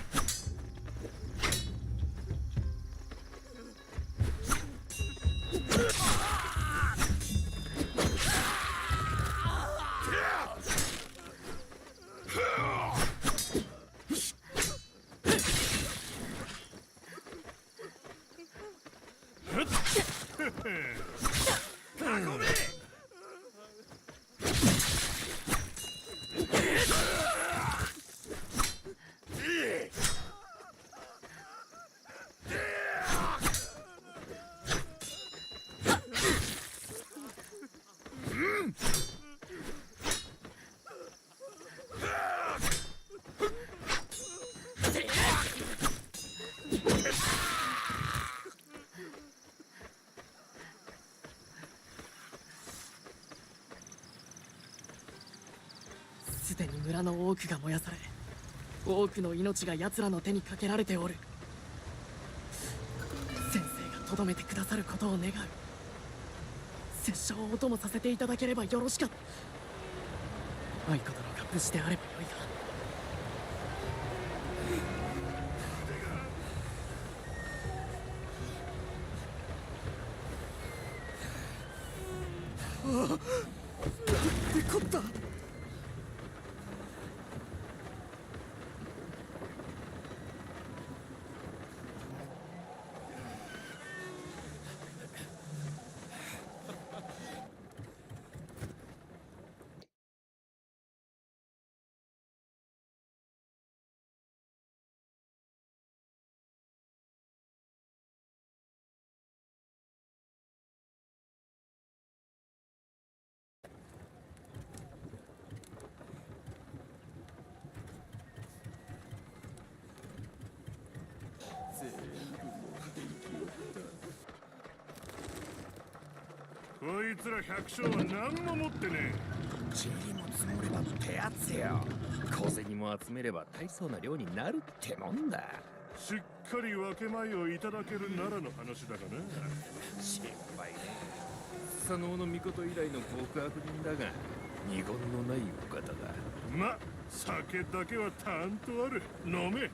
S3: 村の多くが燃やされ、多くの命が奴らの手にかけられておる。先生がとどめてくださることを願う。拙者をお供させていただければよろしかった。愛子殿が無事であればよいが。
S5: なんてこった。
S10: こいつら百姓は何も持ってねえ。
S6: 塵も積もればってやつよ。小銭も集めれば大層な量になるってもんだ。
S10: しっかり分け前をいただけるならの話だがな。
S6: 心配ね。左脳の御事以来の極悪人だが二言のないお方だ。
S10: ま、酒だけはたんとある。飲め。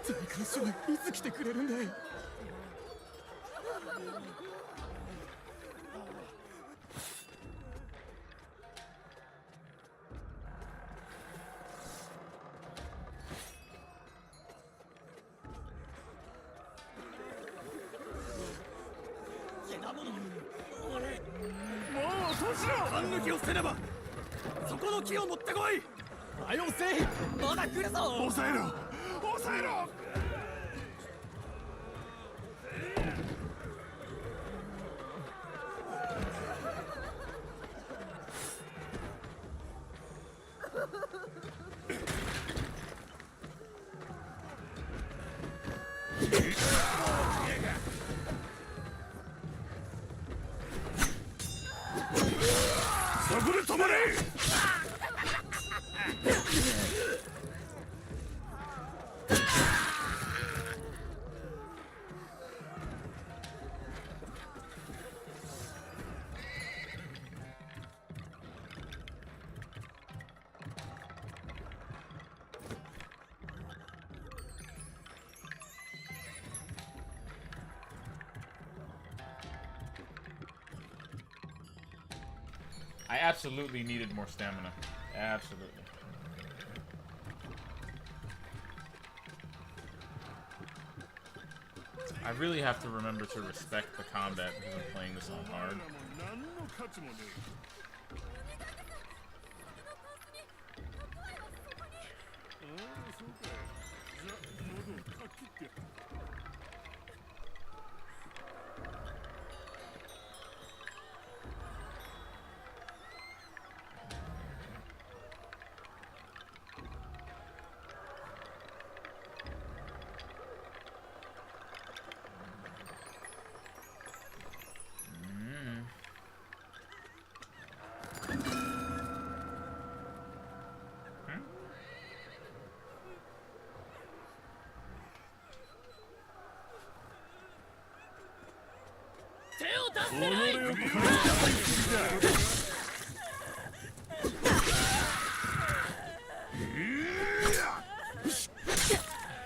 S5: 大観衆いつ来てくれるんだい。もう閉じろ。半抜きをせねば。そこの木を持ってこい。はよせい。まだ来るぞ。
S10: 抑えろ抑えろ。そこで止まれ。
S1: I absolutely needed more stamina. Absolutely. I really have to remember to respect the combat because I'm playing this on hard.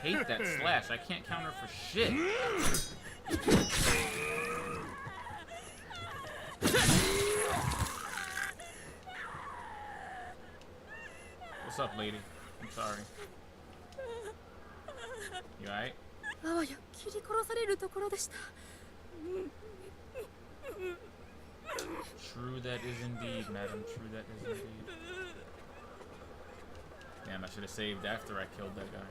S1: Hate that slash. I can't counter for shit. What's up, lady? I'm sorry. You alright?
S9: あわや切り殺されるところでした。
S1: True that is indeed, madam. True that is indeed. Damn, I should have saved after I killed that guy.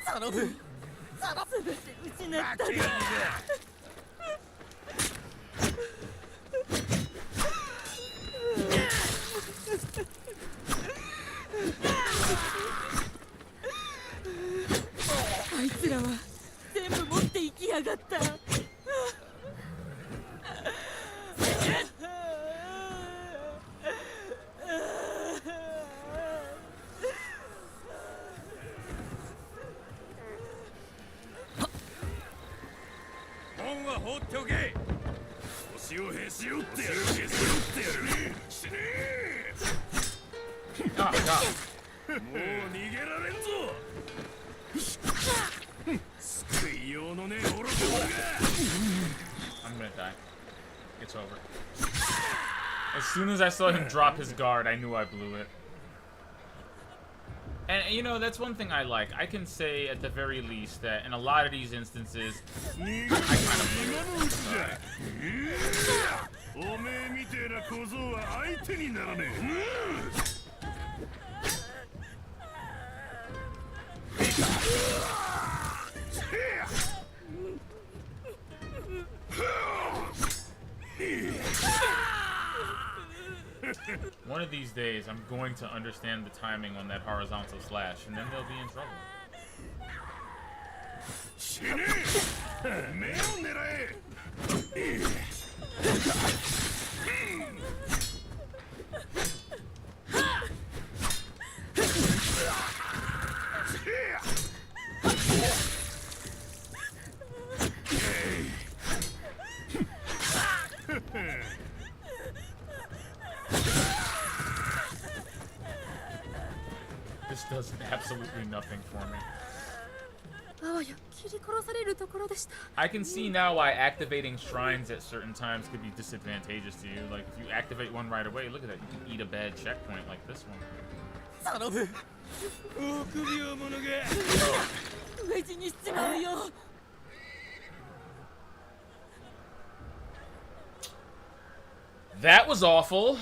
S3: 頼む。すべて失ったんだ。あいつらは全部持って行きやがった。
S10: 門は放っておけ。腰をへし折ってやる。死ね
S1: あ、
S10: もう逃げられんぞ。救いようのねえ愚か者が。
S1: I'm gonna die. It's over. As soon as I saw him drop his guard, I knew I blew it. And you know, that's one thing I like. I can say at the very least that in a lot of these instances, I kind of blew it.
S10: おめえみてえな小僧は相手にならねえ。
S1: One of these days, I'm going to understand the timing on that horizontal slash, and then they'll be in trouble.
S10: 死ねえ。目を狙え。
S1: This does absolutely nothing for me.
S9: あわよ、切り殺されるところでした。
S1: I can see now why activating shrines at certain times could be disadvantageous to you. Like, if you activate one right away, look at that, you can eat a bad checkpoint like this one.
S3: 頼む。
S10: 臆病者が。
S3: 飢え死にしちまうよ。
S1: That was awful.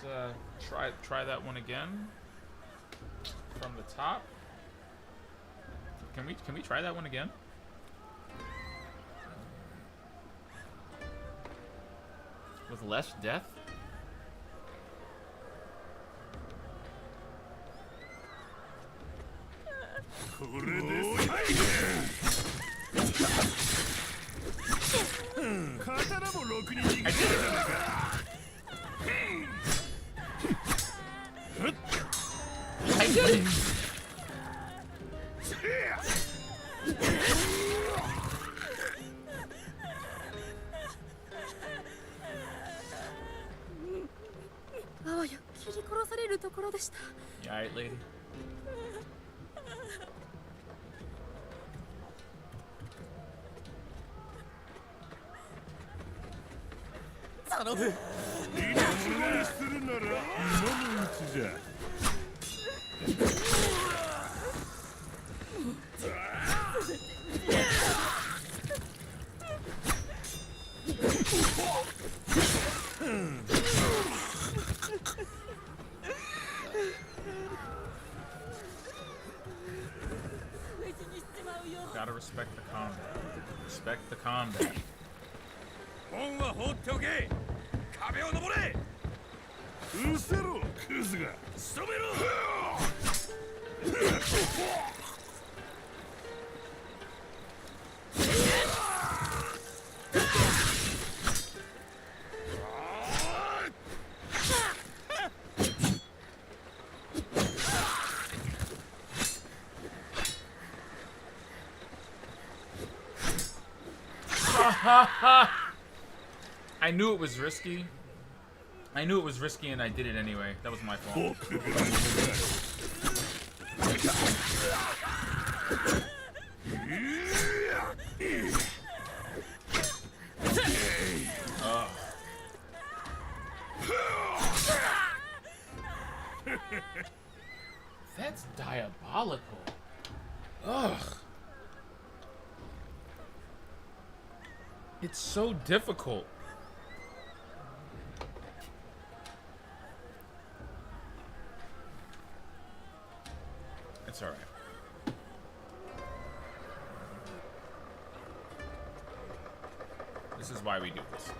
S1: Let's try that one again from the top. Can we try that one again? With less death? I did it. I did it. You alright, lady? Gotta respect the combat. Respect the combat.
S10: 門は放っておけ。壁を登れ。うせろ、クズが。仕留めろ。
S1: I knew it was risky. I knew it was risky and I did it anyway. That was my fault. That's diabolical. Ugh. It's so difficult. It's alright. This is why we do this.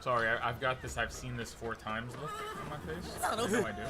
S1: Sorry, I've got this. I've seen this 4 times look on my face. I know I do.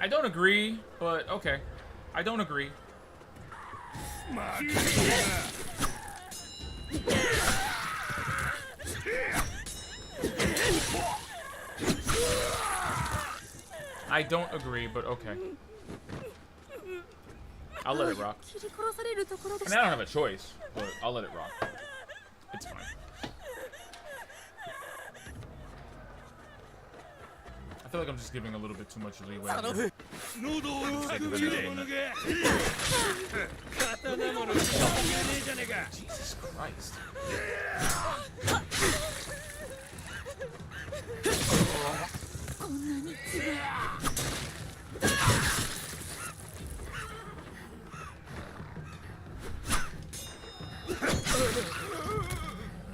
S1: I don't agree, but okay. I don't agree. I don't agree, but okay. I'll let it rock. I mean, I don't have a choice, but I'll let it rock. It's fine. I feel like I'm just giving a little bit too much leeway. Jesus Christ.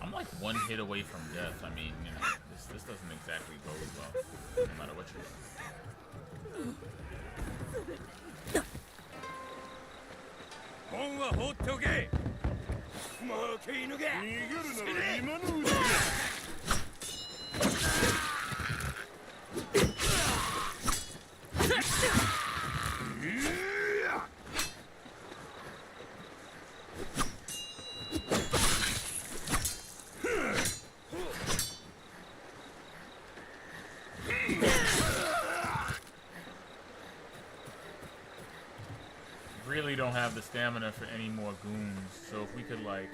S1: I'm like 1 hit away from death. I mean, you know, this doesn't exactly go well, no matter what you do. Really don't have the stamina for any more goons, so if we could like...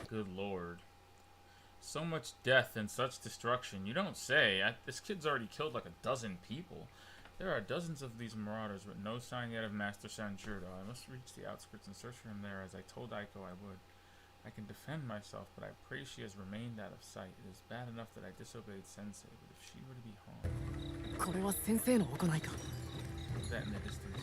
S1: Good lord. So much death and such destruction. You don't say. This kid's already killed like a dozen people. There are dozens of these marauders with no sign yet of Master Sanjuro. I must reach the outskirts and search for him there as I told Aiko I would. I can defend myself, but I pray she has remained out of sight. It is bad enough that I disobeyed Sensei, but if she were to be harmed... Who's that in the distance?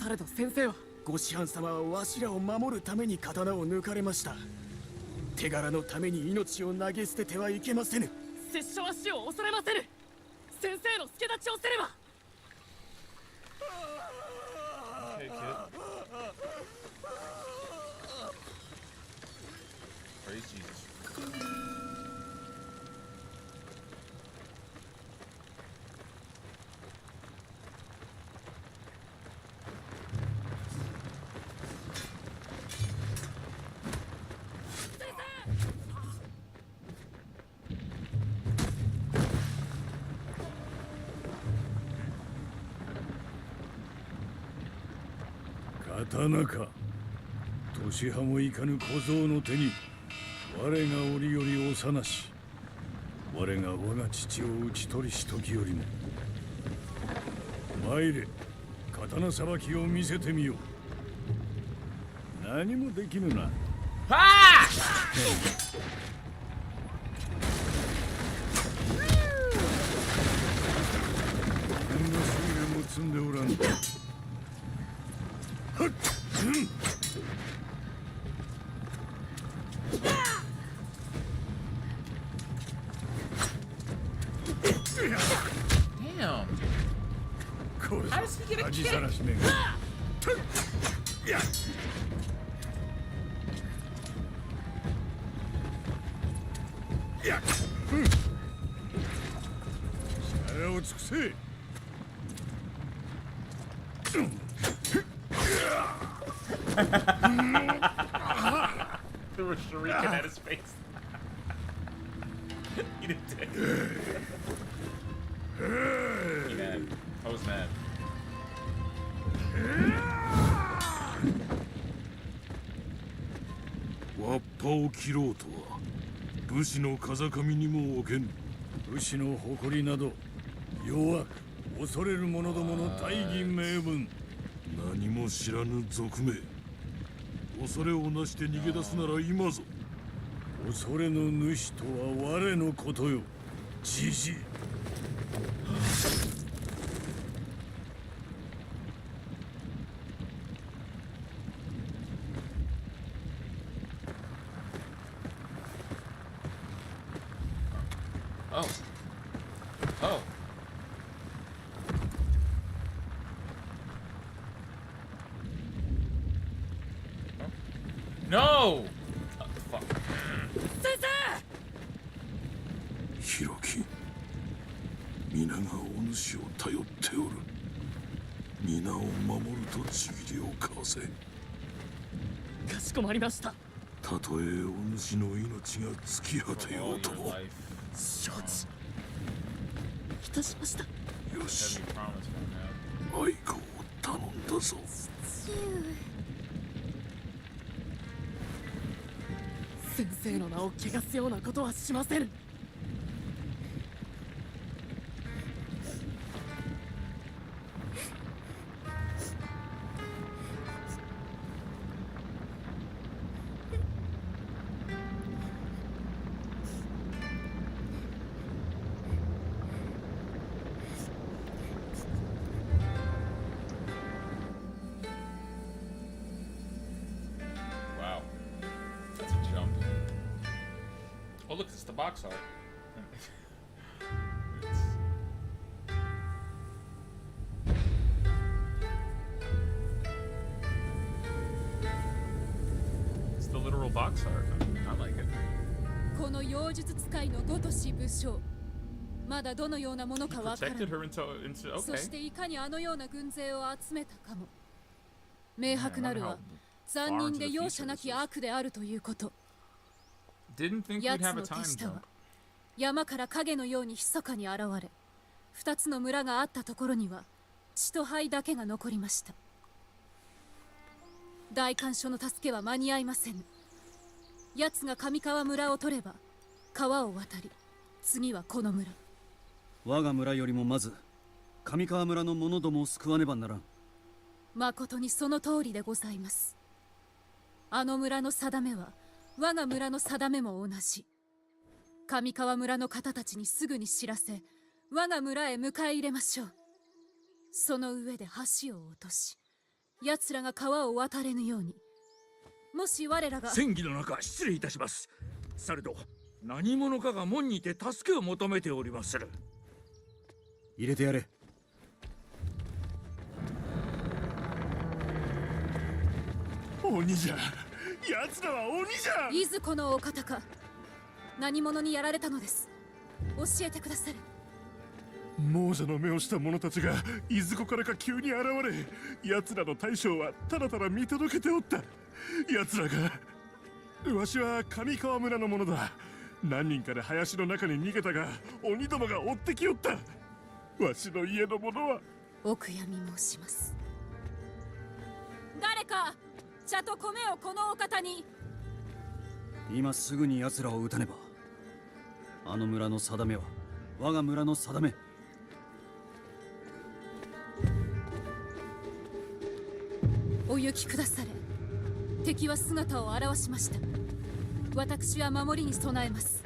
S3: されど先生は。
S5: ご師範様はわしらを守るために刀を抜かれました。手柄のために命を投げ捨ててはいけませぬ。
S3: 拙者は死を恐れませぬ。先生の助立ちをせねば。
S1: Okay, kid. Praise Jesus.
S10: 刀か。年派もいかぬ小僧の手に我が折より幼し。我が我が父を討ち取りし時よりも。参れ、刀さばきを見せてみよう。何もできぬな。
S1: はあ
S10: 自分の修練も積んでおらん。
S1: Damn. How does he get a kick?
S10: 力を尽くせ。
S1: Threw a shuriken at his face. Eat a dick. He mad. I was mad.
S2: わっぱを切ろうとは武士の風上にも置けぬ。
S10: 武士の誇りなど弱く恐れる者どもの大義名分。
S2: 何も知らぬ賊め。恐れをなして逃げ出すなら今ぞ。
S10: 恐れの主とは我のことよ。じじい。
S1: Oh. Oh. No! Oh, fuck.
S3: 先生。
S2: ひろき、皆がお主を頼っておる。皆を守ると契りを交わせ。
S3: かしこまりました。
S2: たとえお主の命が尽き果てようとも。
S3: 承知いたしました。
S2: よし、愛子を頼んだぞ。
S3: 先生の名を汚すようなことはしませぬ。
S1: Wow. That's a jump. Oh, look, it's the box art. It's the literal box art. I like it.
S9: この妖術使いのごとし武将、まだどのようなものかわからない。
S1: Protected her into
S9: そ
S1: okay.
S9: していかにあのような軍勢を集めたかも。明白なるは残忍で容赦なき悪であるということ。
S1: Didn't think we'd
S9: 奴
S1: have a
S9: の手
S1: time
S9: 下
S1: jump.
S9: は山から影のように密かに現れ、二つの村があったところには血と灰だけが残りました。大官所の助けは間に合いません。奴が上川村を取れば川を渡り、次はこの村。
S11: 我が村よりもまず上川村の者どもを救わねばならん。
S9: 誠にその通りでございます。あの村の定めは我が村の定めも同じ。上川村の方たちにすぐに知らせ、我が村へ迎え入れましょう。その上で橋を落とし、
S12: 奴らが川を渡れぬように。もし我らが
S6: 戦議の中失礼いたします。されど何者かが門にて助けを求めておりまする。
S11: 入れてやれ。
S10: 鬼じゃ、奴らは鬼じゃ。
S12: いずこのお方か。何者にやられたのです。教えてくだされ。
S10: 亡者の目をした者たちがいずこからか急に現れ、奴らの大将はただただ見届けておった。奴らが、わしは上川村の者だ。何人かで林の中に逃げたが、鬼どもが追ってきよった。わしの家の者は。
S12: お悔やみ申します。誰か茶と米をこのお方に。
S11: 今すぐに奴らを撃たねば。あの村の定めは我が村の定め。
S12: お行きくだされ。敵は姿を現しました。私は守りに備えます。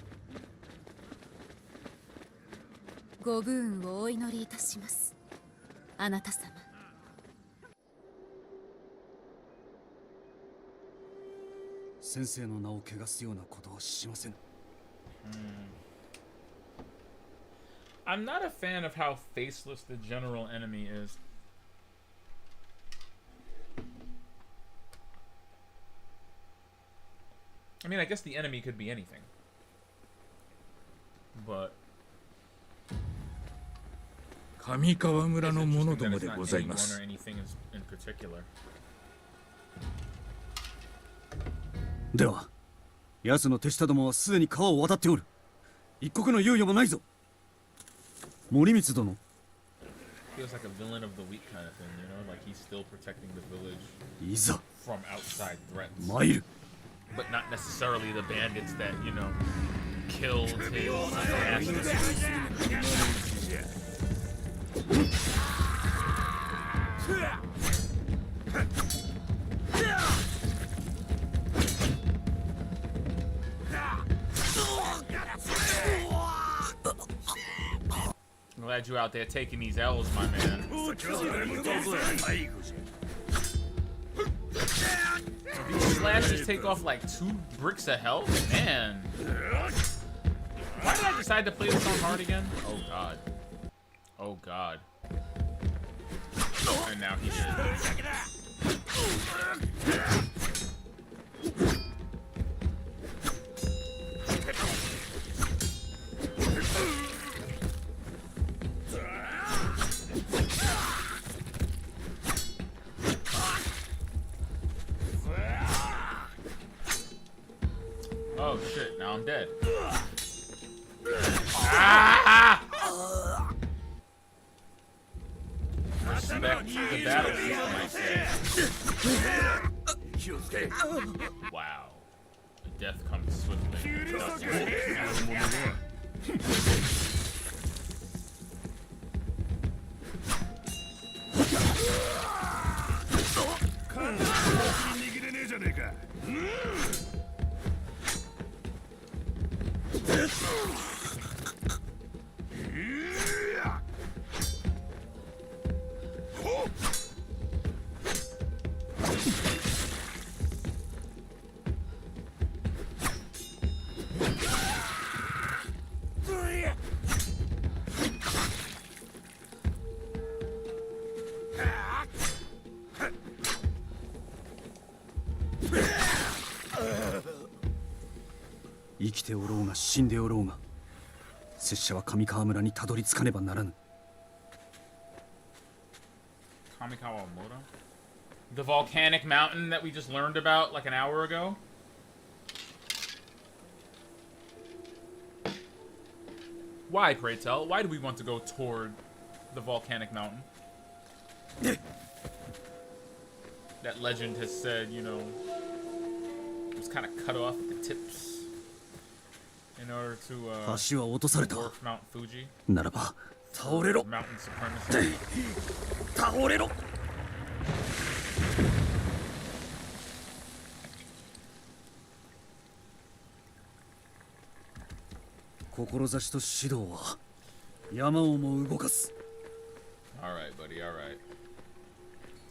S12: ご武運をお祈りいたします、あなた様。
S11: 先生の名を汚すようなことはしません。
S1: I'm not a fan of how faceless the general enemy is. I mean, I guess the enemy could be anything. But
S6: 上川村の者どもでございます。
S11: では、奴の手下どもはすでに川を渡っておる。一刻の猶予もないぞ。森光殿。
S1: Feels like a villain of the week kind of thing, you know, like he's still protecting the village
S11: いざ
S1: from outside threats.
S11: 参る。
S1: But not necessarily the bandits that, you know, killed his master. I'm glad you're out there taking these L's, my man. These slashers take off like 2 bricks of health? Man. Why did I decide to play this on hard again? Oh god. Oh god. And now he did. Oh shit, now I'm dead. Ah! Respect the battle system, I say. Wow. Death comes swiftly.
S11: Kamikawa 生きておろうが死んでおろうが、拙者は上川村にたどり着かねばならぬ。
S1: Kamikawa Moto? The volcanic mountain that we just learned about like an hour ago? Why, pray tell? Why do we want to go toward the volcanic mountain? That legend has said, you know, it was kind of cut off at the tips in order to dwarf Mount Fuji.
S11: ならば倒れろ。
S1: Mountain supremacy.
S11: 倒れろ。志と指導は山をも動かす。
S1: Alright, buddy, alright.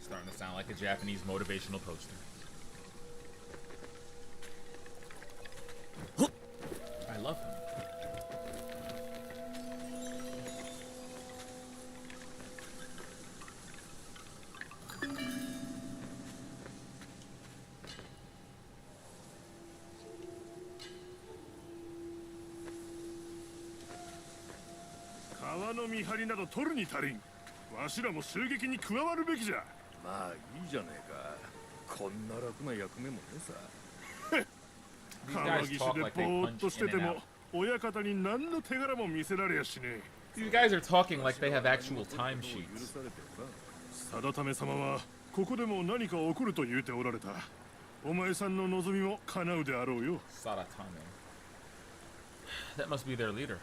S1: Starting to sound like a Japanese motivational poster. I love him.
S10: 川の見張りなど取るに足りん。わしらも襲撃に加わるべきじゃ。
S6: まあいいじゃねえか。こんな楽な役目もねさ。
S10: 川岸でぼーっとしてても親方に何の手柄も見せられやしねえ。
S1: These guys are talking like they have actual timesheets.
S10: 定為様はここでも何か起こると言うておられた。お前さんの望みも叶うであろうよ。
S1: Sadatame. That must be their leader.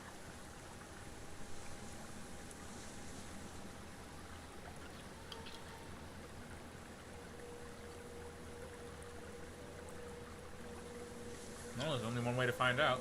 S1: No, there's only one way to find out.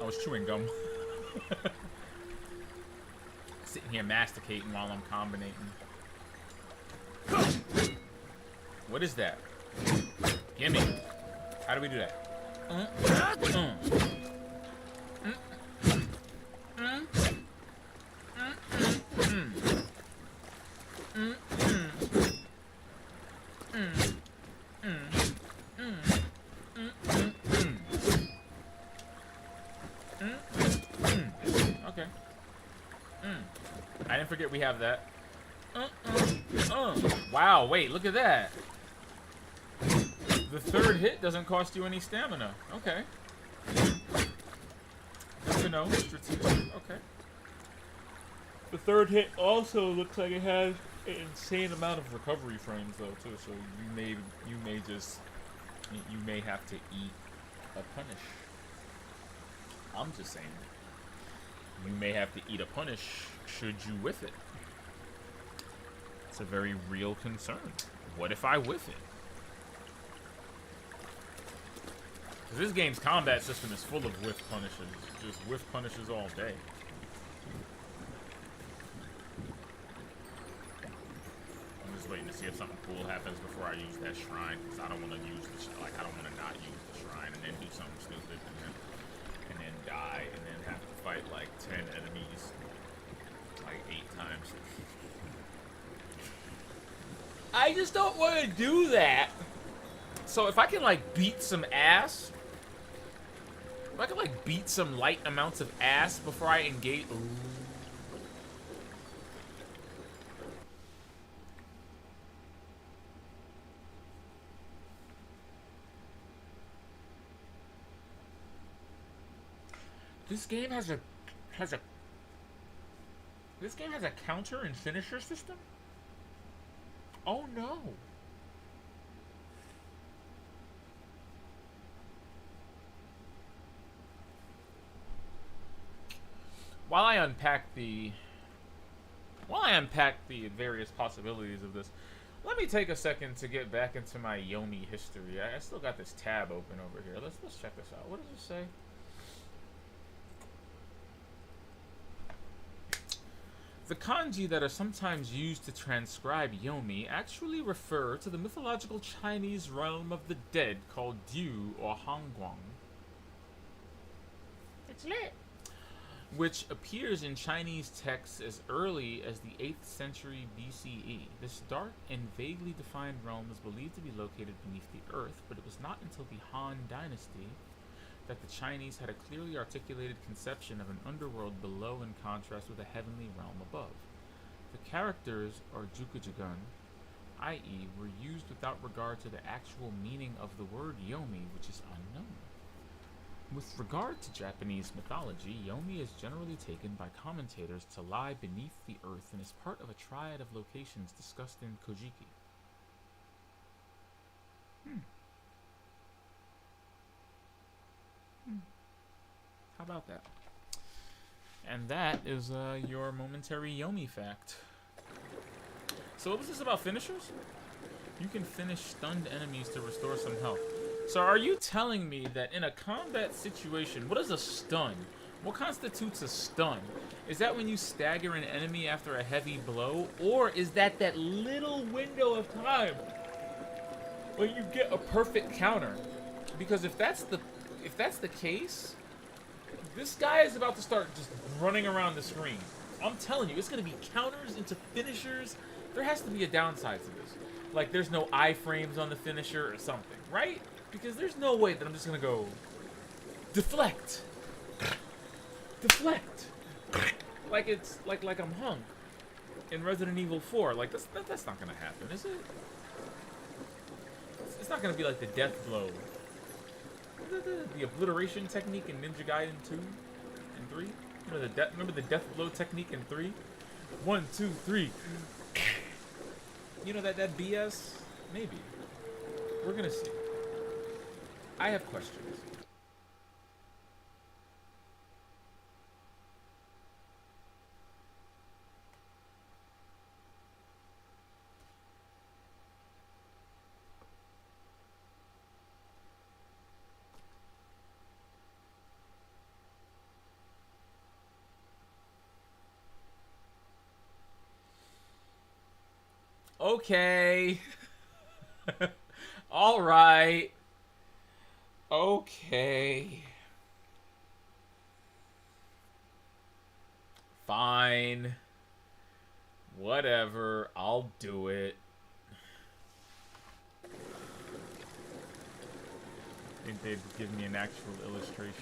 S1: I was chewing gum. Sitting here masticating while I'm combinating. What is that? Gimme. How do we do that? Okay. I didn't forget we have that. Wow, wait, look at that. The third hit doesn't cost you any stamina. Okay. Good to know. Strategic. Okay. The third hit also looks like it has an insane amount of recovery frames though too, so you may have to eat a punish. I'm just saying. You may have to eat a punish should you whiff it. It's a very real concern. What if I whiff it? Because this game's combat system is full of whiff punishes. Just whiff punishes all day. I'm just waiting to see if something cool happens before I use that shrine. Because I don't want to use the I don't want to not use the shrine and then do something stupid and then die and then have to fight like 10 enemies like 8 times. I just don't want to do that. So if I can like beat some ass, if I can like beat some light amounts of ass before I engage. Ooh. This game has a counter and finisher system? Oh no. While I unpack the various possibilities of this, let me take a second to get back into my Yomi history. I still got this tab open over here. Let's check this out. What does it say? The kanji that are sometimes used to transcribe Yomi actually refer to the mythological Chinese realm of the dead called Diu or Hangguang. It's lit. Which appears in Chinese texts as early as the 8th century BCE. This dark and vaguely defined realm is believed to be located beneath the earth, but it was not until the Han Dynasty that the Chinese had a clearly articulated conception of an underworld below in contrast with a heavenly realm above. The characters are Jukujugun, i.e. were used without regard to the actual meaning of the word yomi, which is unknown. With regard to Japanese mythology, yomi is generally taken by commentators to lie beneath the earth and is part of a triad of locations discussed in Kojiki. How about that? And that is your momentary yomi fact. So what was this about finishers? You can finish stunned enemies to restore some health. So are you telling me that in a combat situation, what is a stun? What constitutes a stun? Is that when you stagger an enemy after a heavy blow? Or is that that little window of time when you get a perfect counter? Because if that's the case, this guy is about to start just running around the screen. I'm telling you, it's going to be counters into finishers. There has to be a downside to this. Like, there's no iframes on the finisher or something, right? Because there's no way that I'm just going to go deflect. Deflect. Like it's like I'm hung in Resident Evil 4. Like, that's not going to happen, is it? It's not going to be like the death blow. The obliteration technique in Ninja Gaiden 2 and 3? Remember the death blow technique in 3? 1, 2, 3. You know that BS? Maybe. We're gonna see. I have questions. Okay. All right. Okay. Fine. Whatever. I'll do it. I think they'd give me an actual illustration.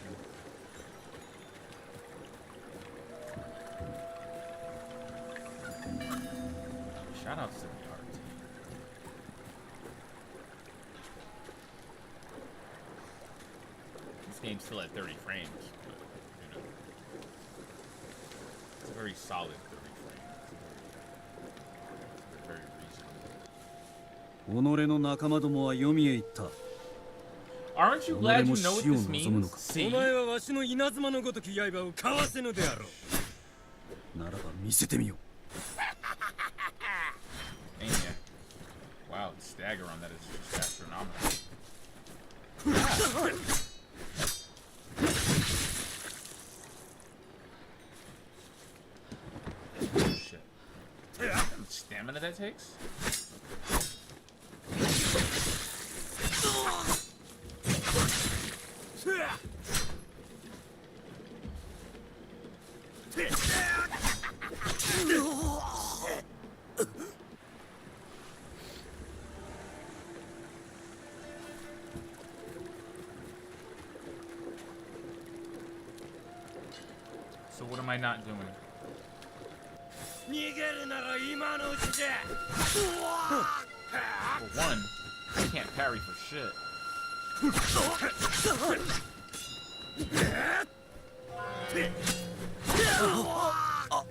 S1: Shoutouts to the art team. This game's still at 30 frames, but, you know, it's a very solid 30 frames. It's very reasonable. Aren't you glad you know what this means? See? Wow, the stagger on that is just astronomical. Oh, shit. How much stamina that takes? So what am I not doing? For one, I can't parry for shit.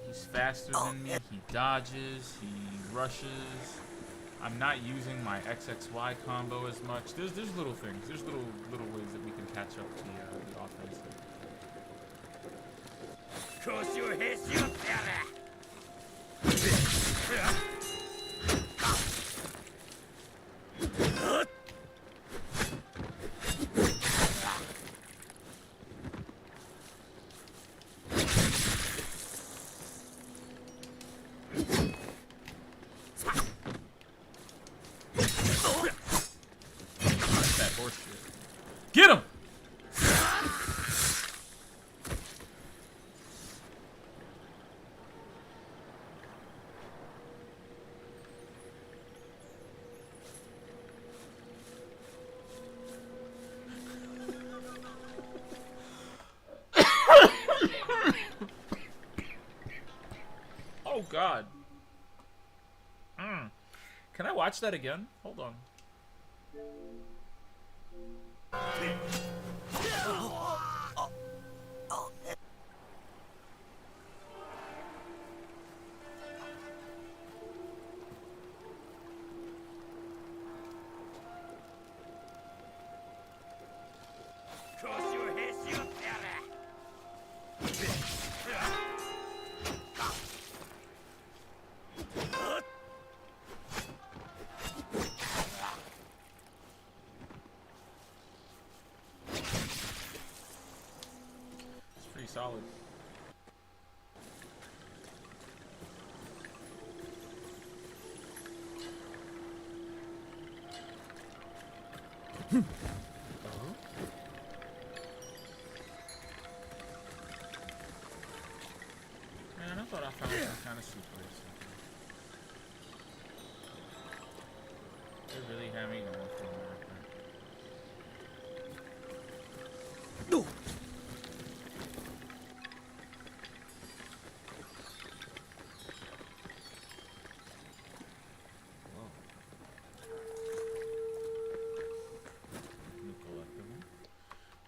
S1: He's faster than me, he dodges, he rushes. I'm not using my XXY combo as much. There's little things. There's little ways that we can catch up to the offense. Get him! Oh God. Can I watch that again? Hold on. Solid. Man, I thought I found some kind of secret. They really had me going for a minute.
S11: No.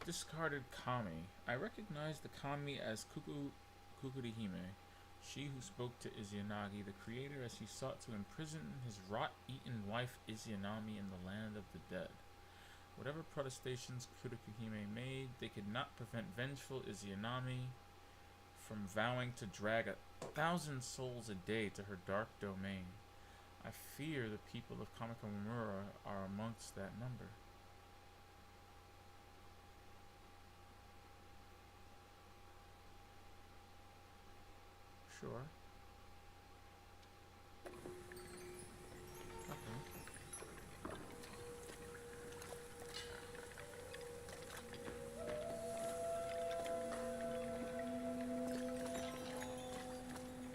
S1: Discarded Kami. I recognize the Kami as Kukurihime, she who spoke to Izanagi, the creator, as he sought to imprison his rot-eaten wife Izanami in the land of the dead. Whatever protestations Kukurihime made, they could not prevent vengeful Izanami from vowing to drag 1,000 souls a day to her dark domain. I fear the people of Kamikamura are amongst that number. Sure. Okay.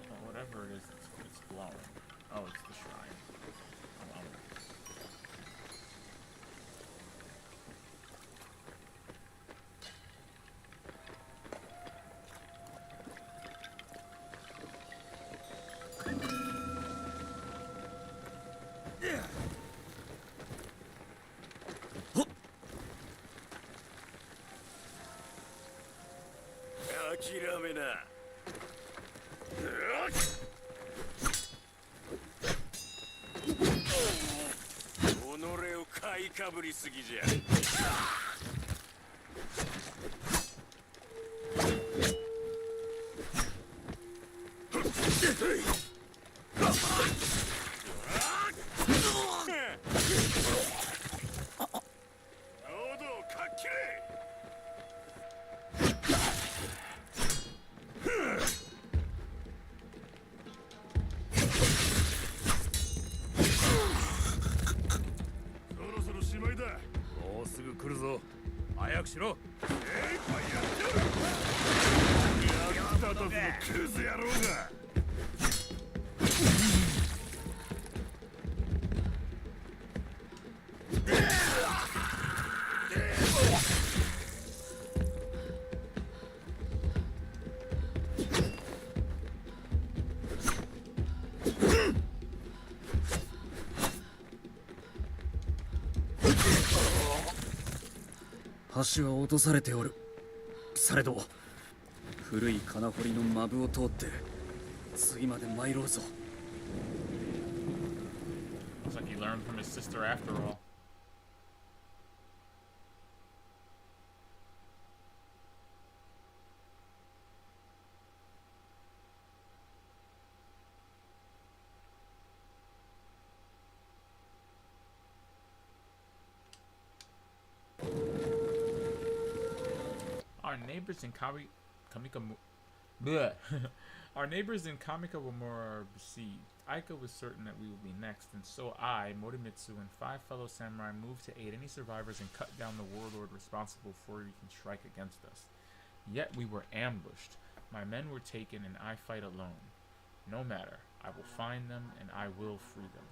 S1: Well, whatever it is, it's glowing. Oh, it's the shrine. Oh,
S11: 橋は落とされておる。されど古い金掘りのマブを通って次まで参ろうぞ。
S1: Looks like he learned from his sister after all. Our neighbors in Our neighbors in Kamikawamura are besieged. Aika was certain that we would be next, and so I, Morimitsu, and 5 fellow samurai moved to aid any survivors and cut down the warlord responsible for wreaking strike against us. Yet we were ambushed. My men were taken, and I fight alone. No matter. I will find them, and I will free them.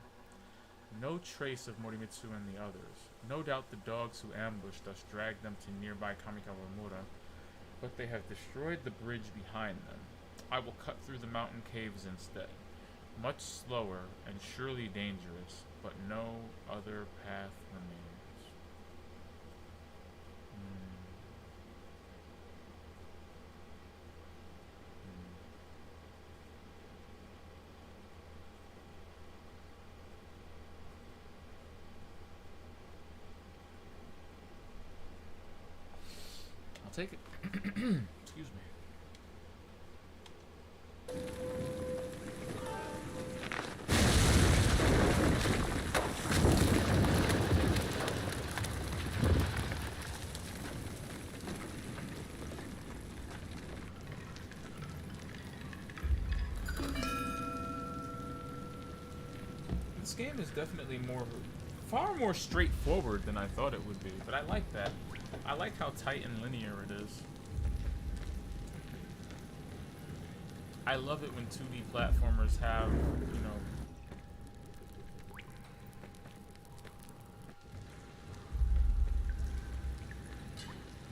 S1: No trace of Morimitsu and the others. No doubt the dogs who ambushed us dragged them to nearby Kamikawamura, but they have destroyed the bridge behind them. I will cut through the mountain caves instead. Much slower and surely dangerous, but no other path remains. I'll take it. Excuse me. This game is definitely far more straightforward than I thought it would be, but I like that. I like how tight and linear it is. I love it when 2D platformers have, you know,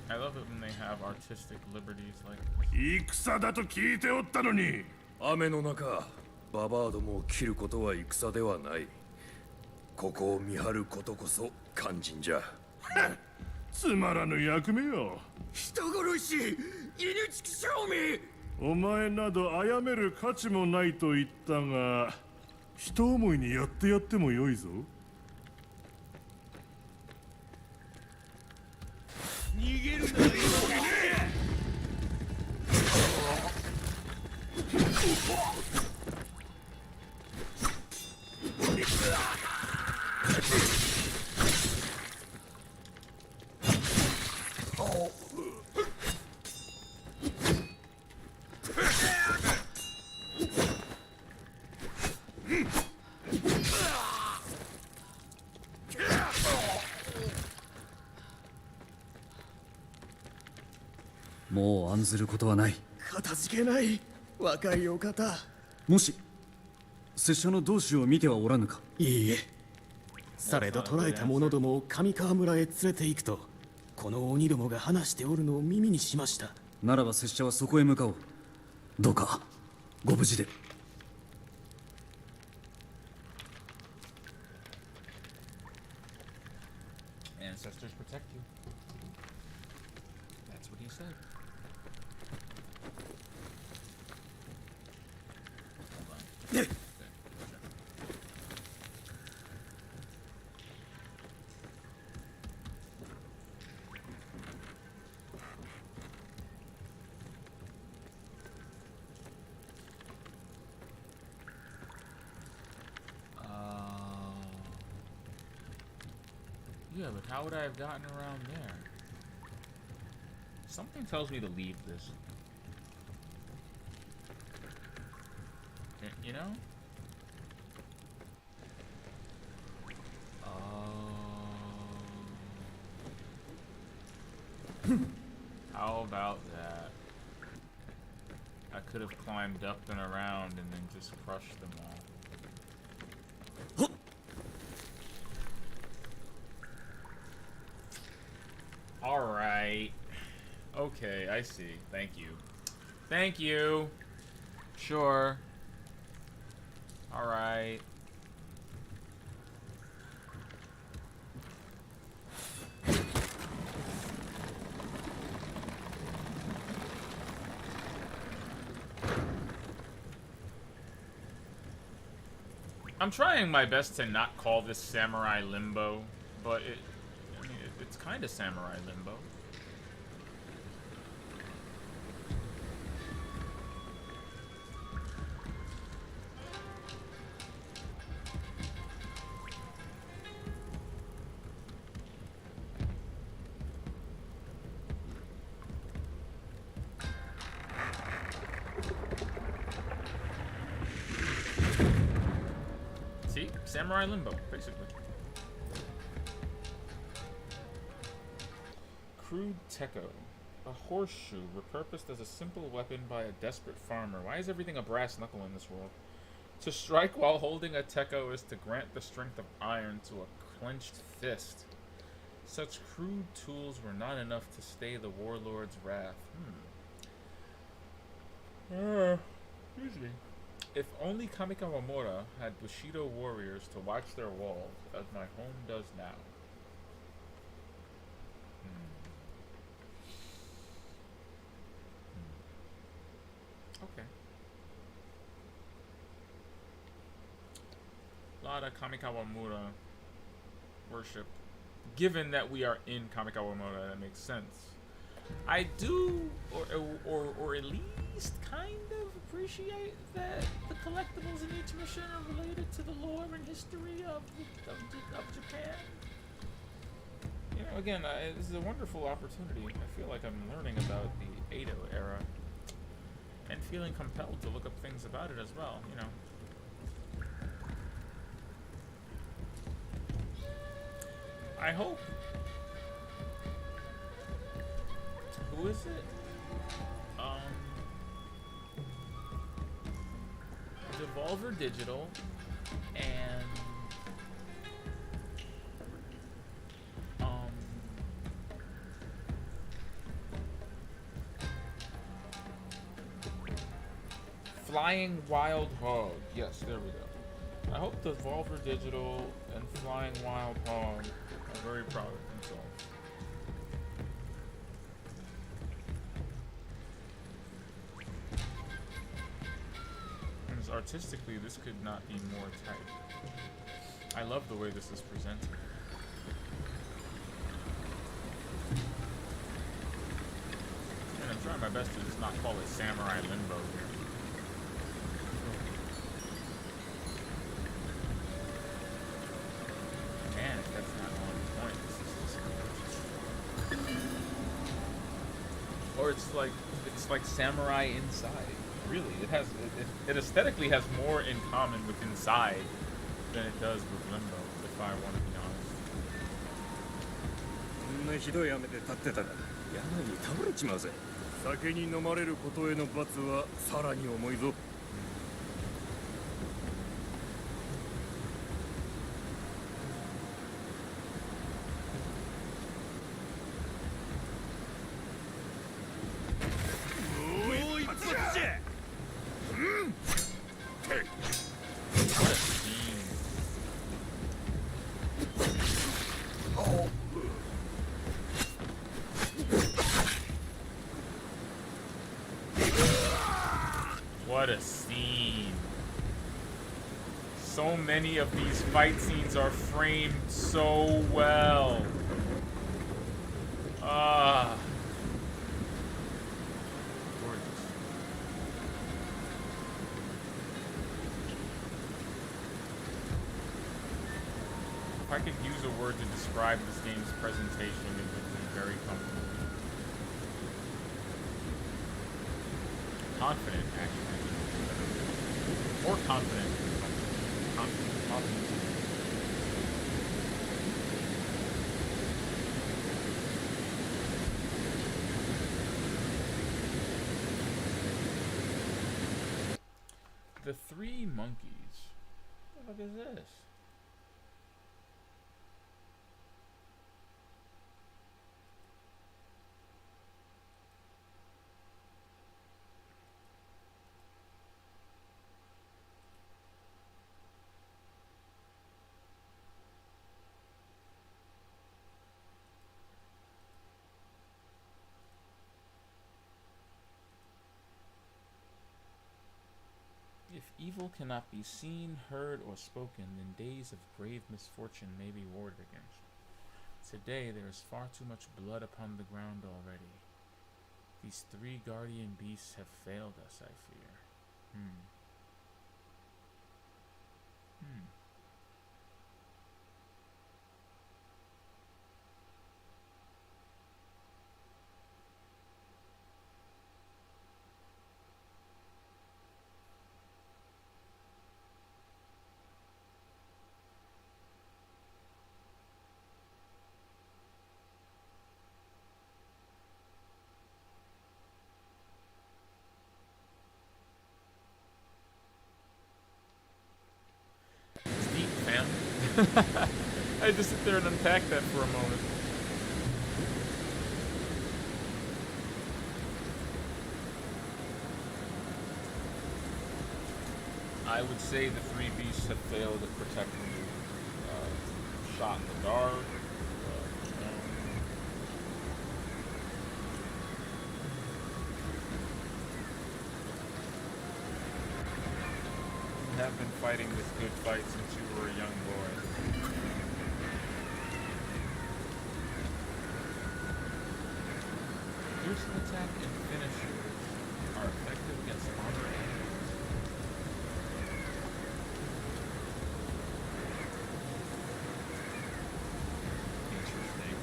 S1: I love it when they have artistic liberties like this.
S10: 戦だと聞いておったのに。
S5: 雨の中ババアどもを切ることは戦ではない。ここを見張ることこそ肝心じゃ。
S10: つまらぬ役目よ。
S5: 人殺し、犬畜生め。
S10: お前など殺める価値もないと言ったが、一思いにやってやってもよいぞ。
S5: 逃げるなら
S11: もう案ずることはない。
S7: 片付けない若いお方。
S11: もし拙者の同志を見てはおらぬか。
S7: いいえ、されど捕らえた者どもを上川村へ連れて行くとこの鬼どもが話しておるのを耳にしました。
S11: ならば拙者はそこへ向かおう。どうかご無事で。
S1: Ancestors protect you. That's what he said. Hold on. Yeah, but how would I have gotten around there? Something tells me to leave this. You know? How about that? I could have climbed up and around and then just crushed them all. Alright. Okay, I see. Thank you. Thank you. Sure. Alright. I'm trying my best to not call this Samurai Limbo, but it's kind of Samurai Limbo. See? Samurai Limbo, basically. Crude Tekko. A horseshoe repurposed as a simple weapon by a desperate farmer. Why is everything a brass knuckle in this world? To strike while holding a Tekko is to grant the strength of iron to a clenched fist. Such crude tools were not enough to stay the warlord's wrath. Excuse me. If only Kami Kawamura had Bushido warriors to watch their walls, as my home does now. Okay. A lot of Kami Kawamura worship. Given that we are in Kami Kawamura, that makes sense. I do, or at least kind of appreciate that the collectibles in each mission are related to the lore and history of Japan. You know, again, this is a wonderful opportunity. I feel like I'm learning about the Edo era and feeling compelled to look up things about it as well, you know. I hope. Who is it? Devolver Digital and Flying Wild Hog. Yes, there we go. I hope Devolver Digital and Flying Wild Hog are very proud of themselves. And artistically, this could not be more tight. I love the way this is presented. And I'm trying my best to just not call it Samurai Limbo here. Man, if that's not on point, this is just... Or it's like Samurai Inside. Really, it aesthetically has more in common with Inside than it does with Limbo, if I want to be honest.
S13: こんなひどい雨で立ってたら山に倒れちまうぜ。酒に飲まれることへの罰はさらに重いぞ。
S1: What a scene. So many of these fight scenes are framed so well. Ah. Gorgeous. If I could use a word to describe this game's presentation, it would be very comfortable. Confident, actually. More confident. Confident. The Three Monkeys. What the fuck is this? If evil cannot be seen, heard, or spoken, then days of grave misfortune may be warded against. Today there is far too much blood upon the ground already. These three guardian beasts have failed us, I fear. I had to sit there and unpack that for a moment. I would say the three beasts have failed at protecting you. Shot in the dark. You have been fighting this good fight since you were a young boy. Piercing attack and finishers are effective against armor enemies. Interesting.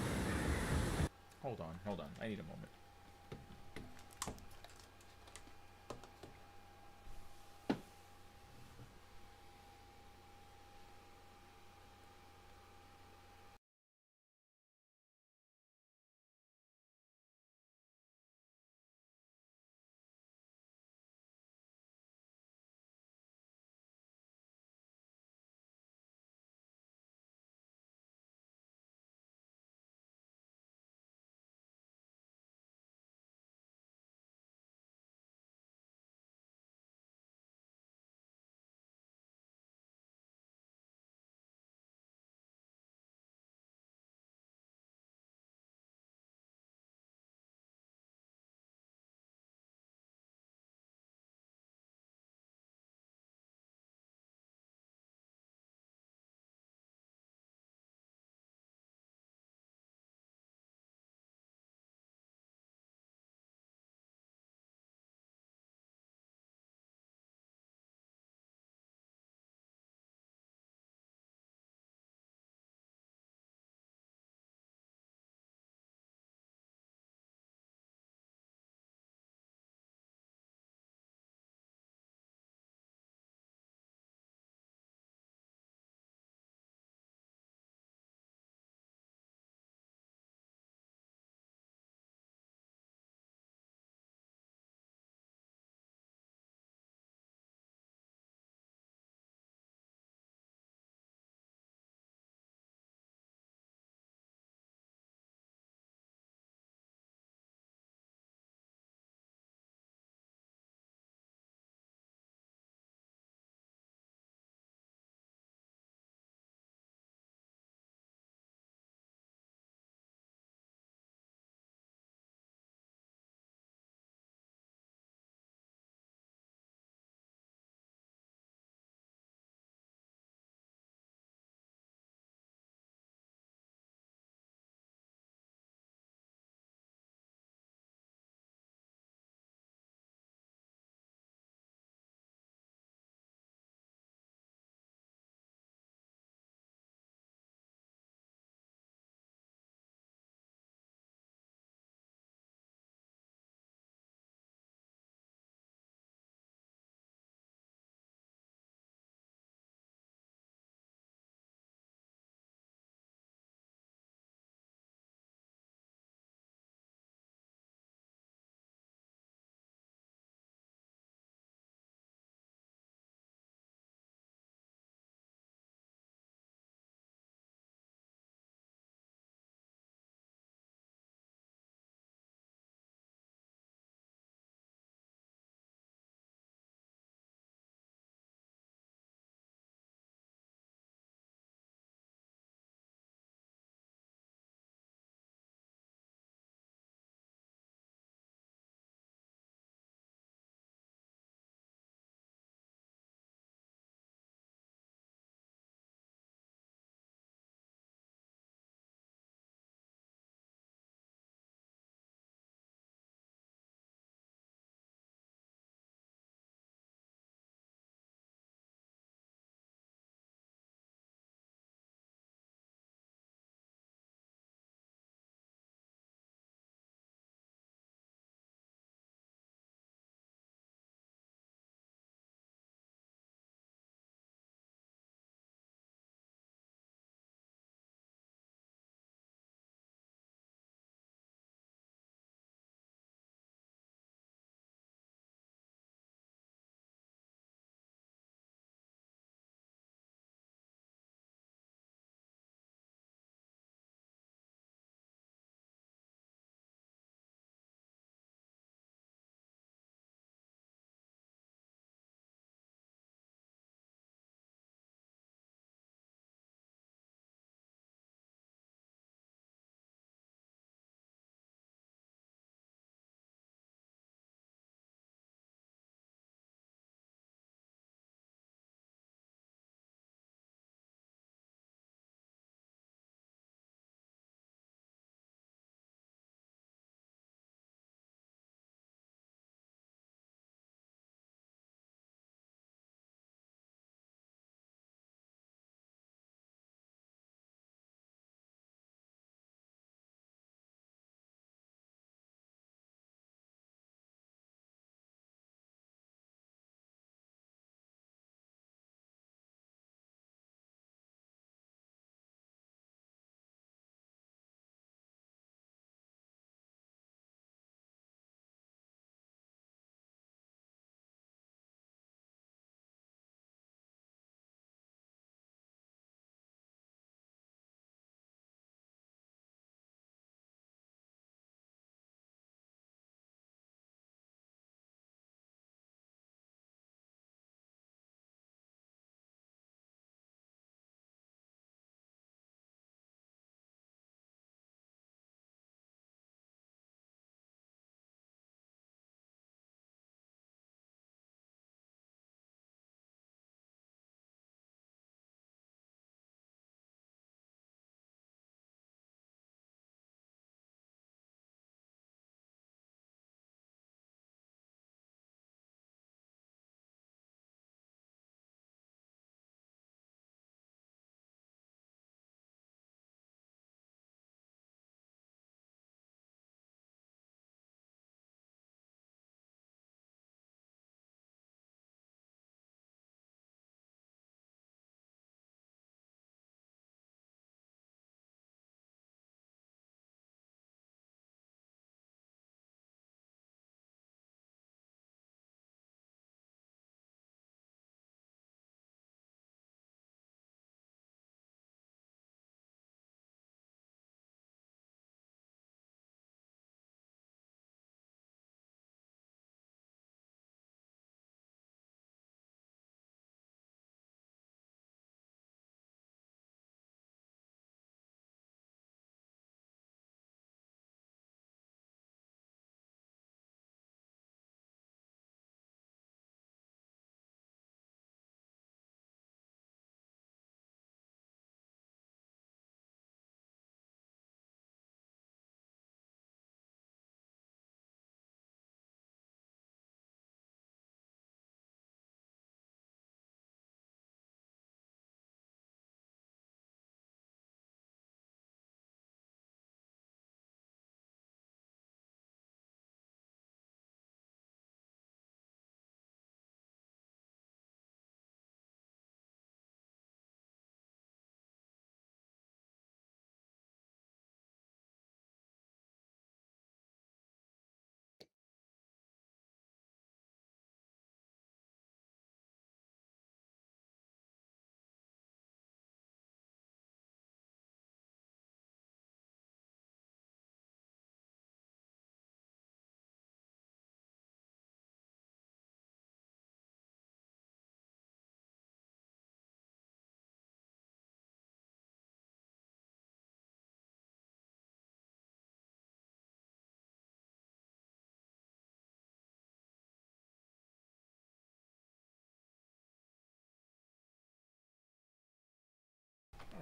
S1: Hold on. I need a moment.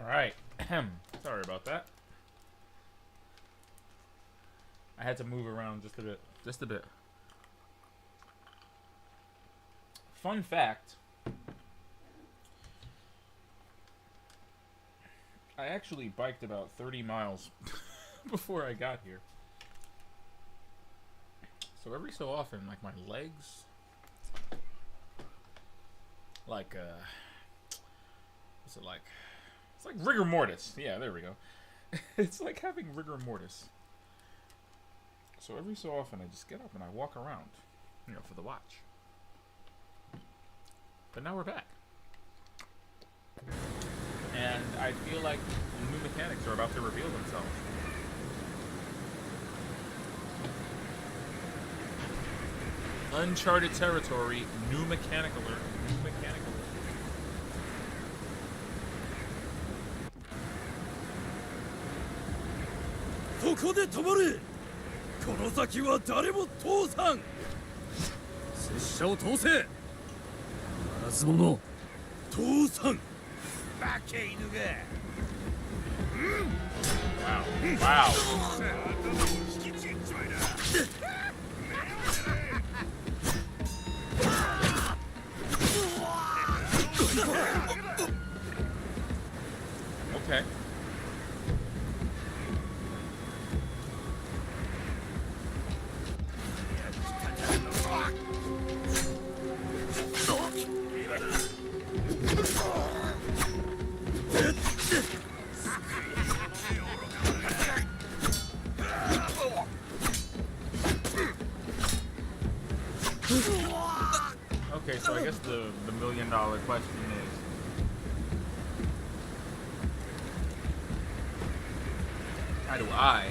S1: Alright. Sorry about that. I had to move around just a bit. Just a bit. Fun fact. I actually biked about 30 miles before I got here. So every so often, like my legs, like what's it like? It's like rigor mortis. Yeah, there we go. It's like having rigor mortis. So every so often, I just get up and I walk around, you know, for the watch. But now we're back. And I feel like new mechanics are about to reveal themselves. Uncharted territory, new mechanic alert, new mechanic alert.
S6: そこで止まれ。この先は誰も通さん。拙者を通せ。ならず者通さん。バケ犬が。
S1: Wow. Okay. Okay, so I guess the $1 million question is, how do I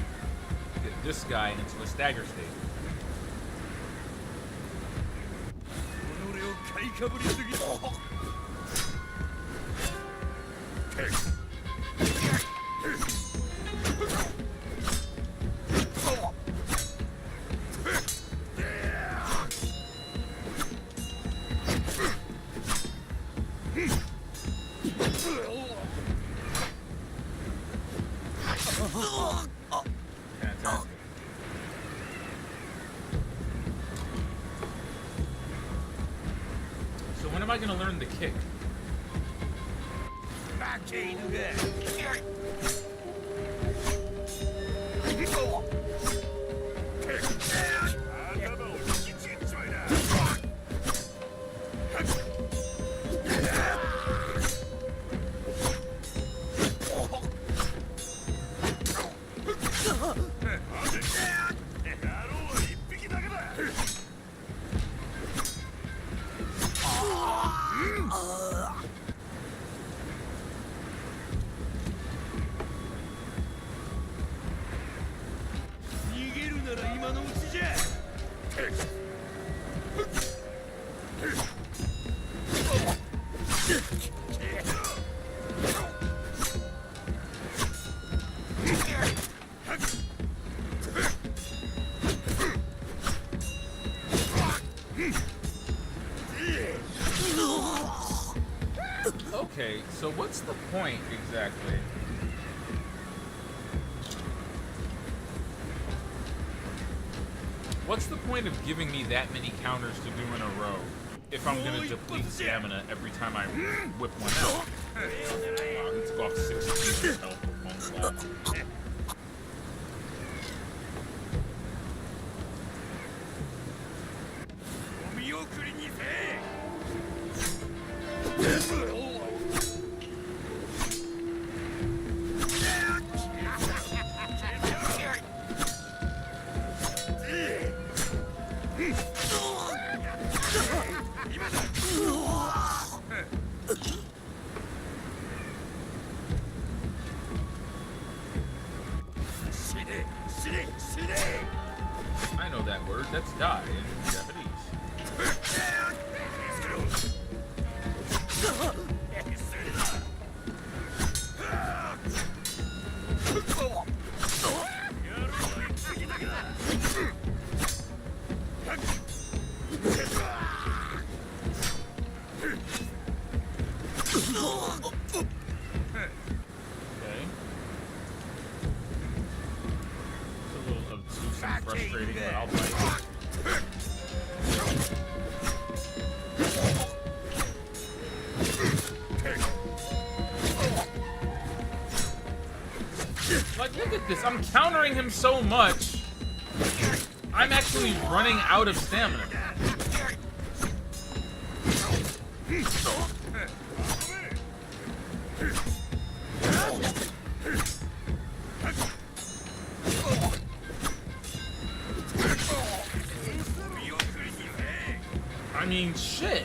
S1: get this guy into a stagger state? Fantastic. So when am I going to learn the kick? Okay, so what's the point exactly? What's the point of giving me that many counters to do in a row if I'm gonna deplete stamina every time I whip one out? Wow, he took off 60 health with one slap. I know that word. That's die in Japanese. this. I'm countering him so much. I'm actually running out of stamina. I mean, shit.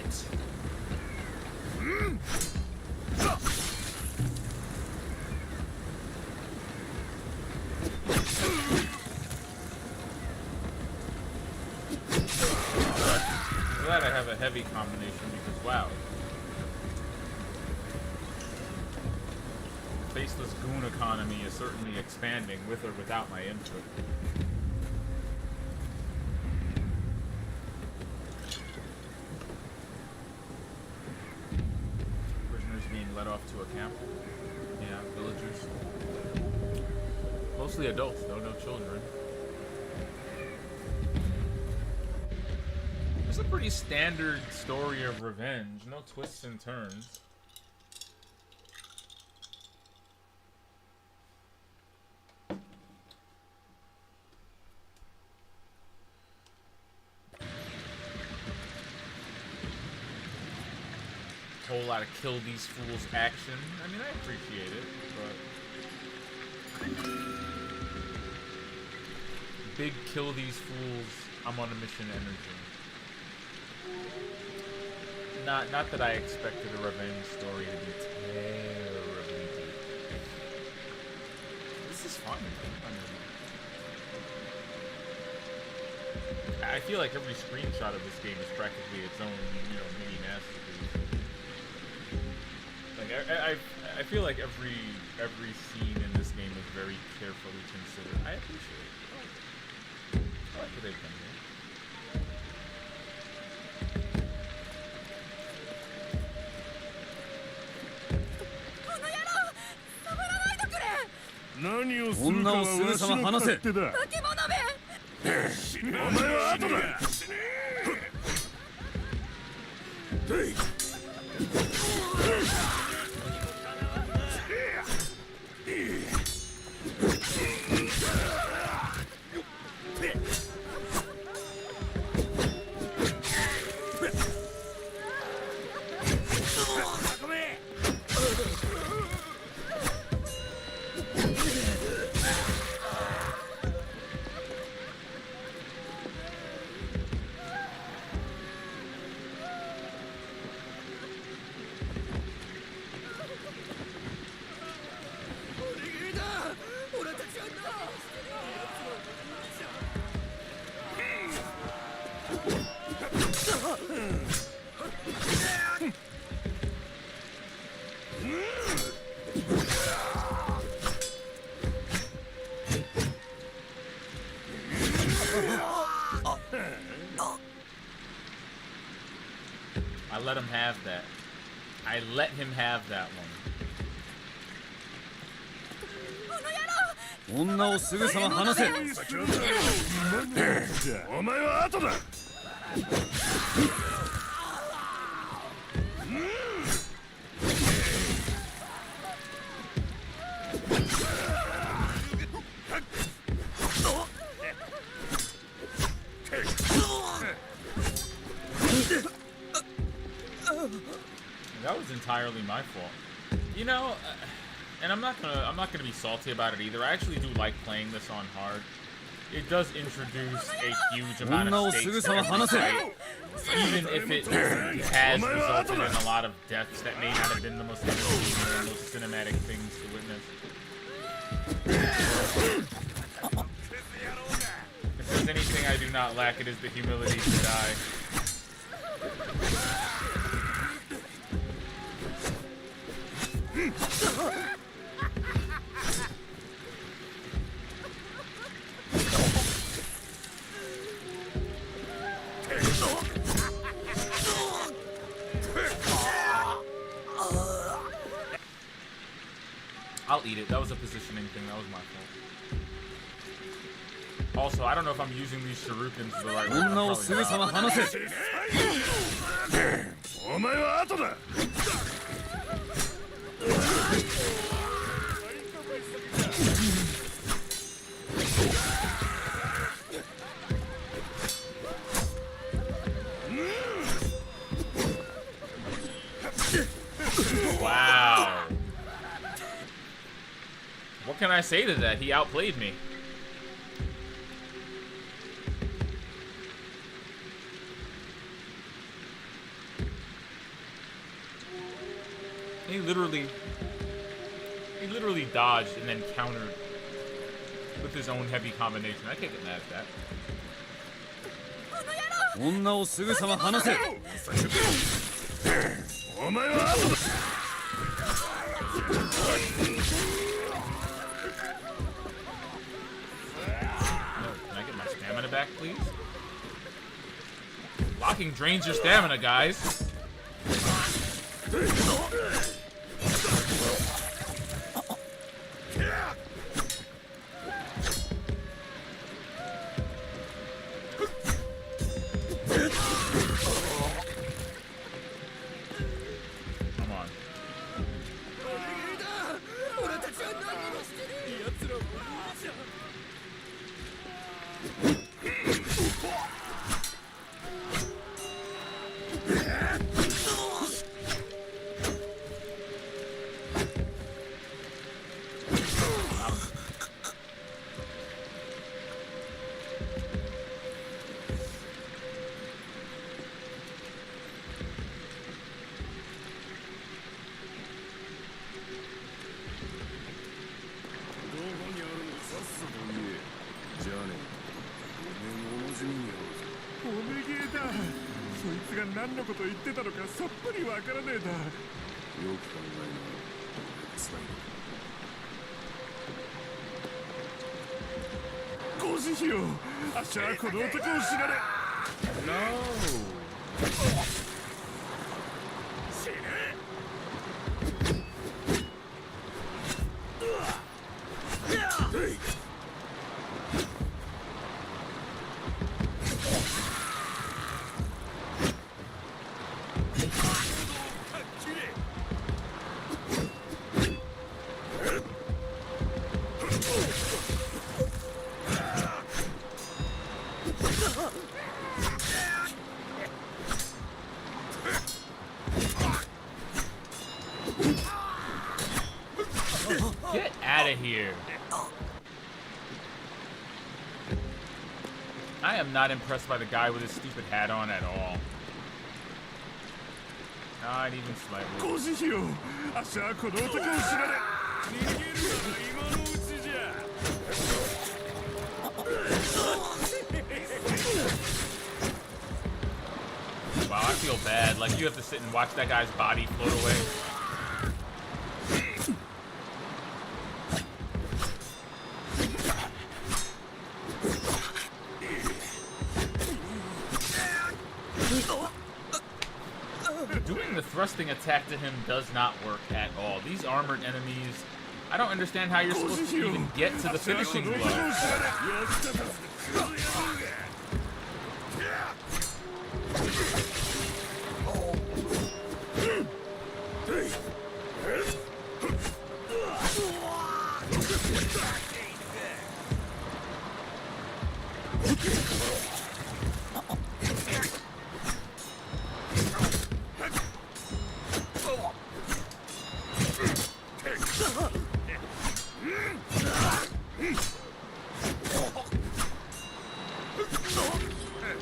S1: Glad I have a heavy combination because wow. The faceless goon economy is certainly expanding with or without my input. Prisoners being led off to a camp. Yeah, villagers. Mostly adults though, no children. It's a pretty standard story of revenge, no twists and turns. Whole lot of kill these fools action. I mean, I appreciate it, but big kill these fools, I'm on a mission energy. Not that I expected a revenge story to be terribly deep. This is fun. I feel like every screenshot of this game is practically its own, you know, mini masterpiece. Like I feel like every scene in this game is very carefully considered. I appreciate it. I like what they've done here.
S11: 女をすぐさま離せ。
S10: お前は後だ。
S1: I let him have that. I let him have that one.
S11: 女をすぐさま離せ。
S10: お前は後だ。
S1: That was entirely my fault. You know, and I'm not gonna be salty about it either. I actually do like playing this on hard. It does introduce a huge amount of stakes to every fight, even if it has resulted in a lot of deaths that may not have been the most entertaining or most cinematic things to witness. If there's anything I do not lack, it is the humility to die. I'll eat it. That was a positioning thing. That was my fault. Also, I don't know if I'm using these shurikens the right way. I'm probably not. can I say to that? He outplayed me. He literally dodged and then countered with his own heavy combination. I can't get mad at that.
S11: 女をすぐさま離せ。
S13: お前は後だ。
S1: Can I get my stamina back, please? Locking drains your stamina, guys. Come on. Get out of here. I am not impressed by the guy with his stupid hat on at all. Not even slightly. Wow, I feel bad. Like, you have to sit and watch that guy's body float away. Doing the thrusting attack to him does not work at all. These armored enemies, I don't understand how you're supposed to even get to the finishing blow.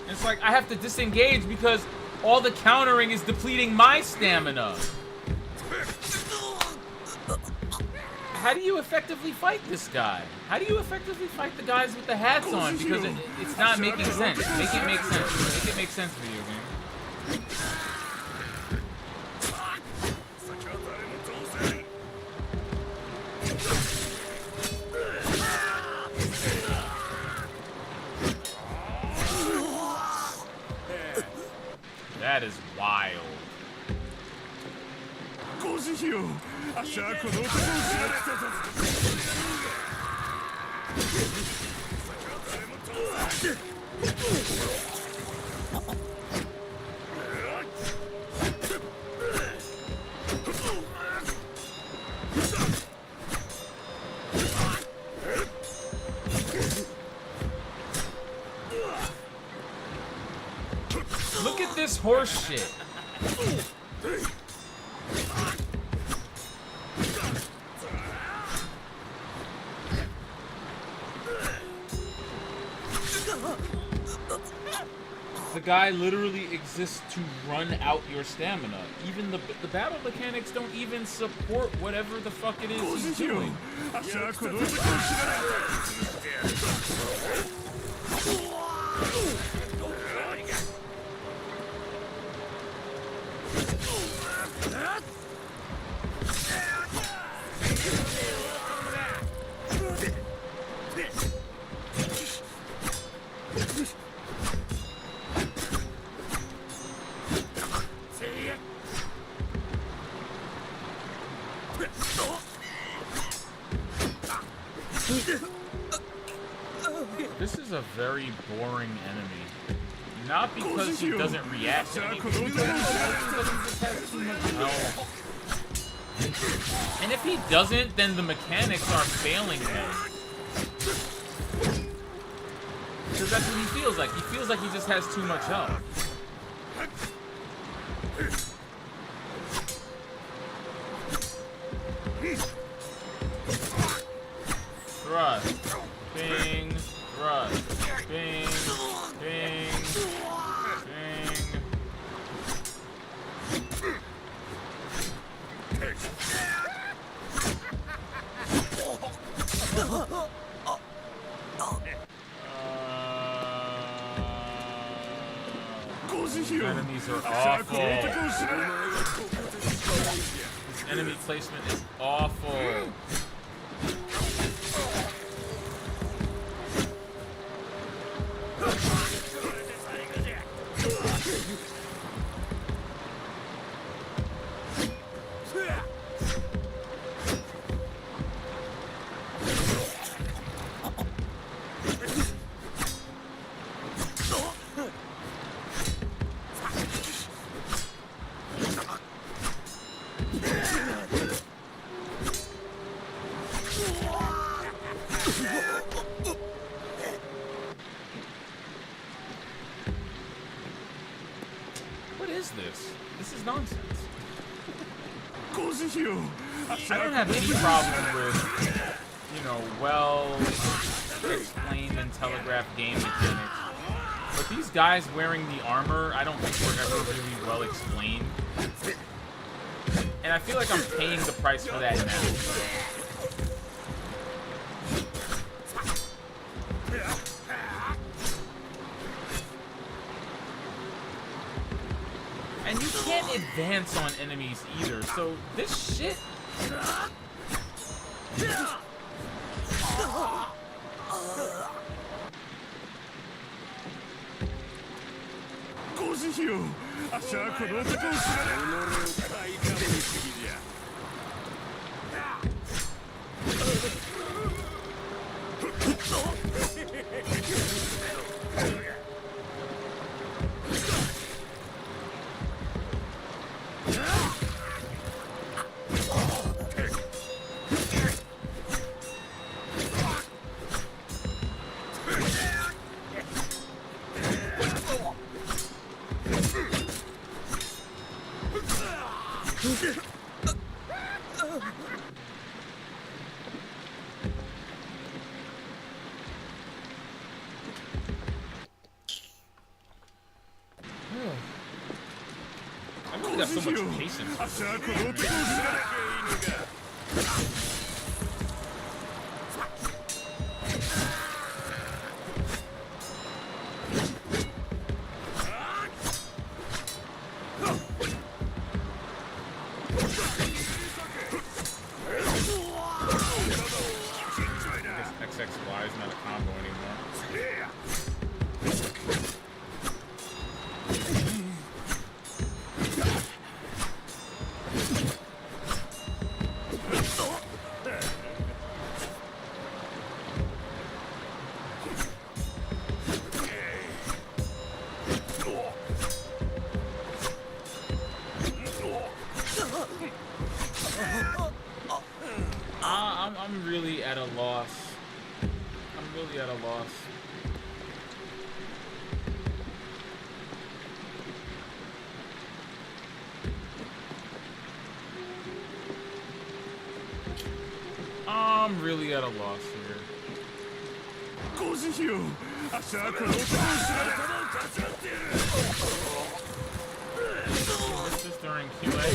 S1: It's like I have to disengage because all the countering is depleting my stamina. How do you effectively fight this guy? How do you effectively fight the guys with the hats on? Because it's not making sense. Make it make sense. Make it make sense, video game. That is wild. Look at this horse shit. The guy literally exists to run out your stamina. Even the battle mechanics don't even support whatever the fuck it is he's doing. This is a very boring enemy. Not because he doesn't react to anything, because he just has too much health. And if he doesn't, then the mechanics are failing him. Because that's what he feels like. He feels like he just has too much health. Thrust. Bing. Thrust. Bing. Bing. Bing. Enemies are awful. This enemy placement is awful. What is this? This is nonsense. I don't have any problem with, you know, well explained and telegraphed game mechanics. But these guys wearing the armor, I don't think were ever really well explained. And I feel like I'm paying the price for that now. And you can't advance on enemies either, so this shit... I really got so much patience. XXY is not a combo anymore. I'm really at a loss. I'm really at a loss. I'm really at a loss here.
S10: 足はこの男を知られ
S1: This is during QA.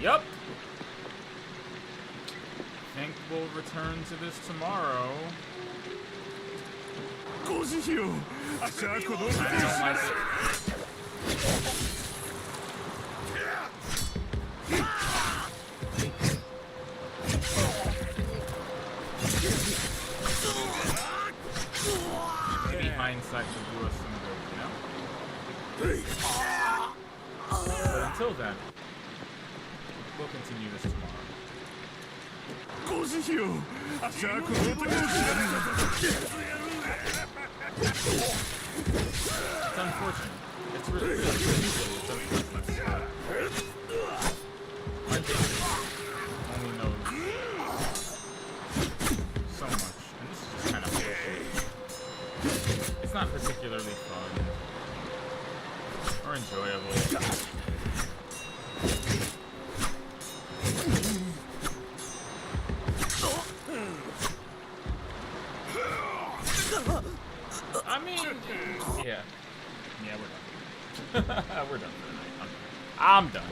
S1: Yep. Think we'll return to this tomorrow. I don't like it. Maybe hindsight will do us some good, you know? But until then, we'll continue this tomorrow. It's unfortunate. It's really unfortunate. My game only knows so much, and this is just kind of bullshit. It's not particularly fun or enjoyable. I mean, yeah, we're done. We're done for the night. I'm done.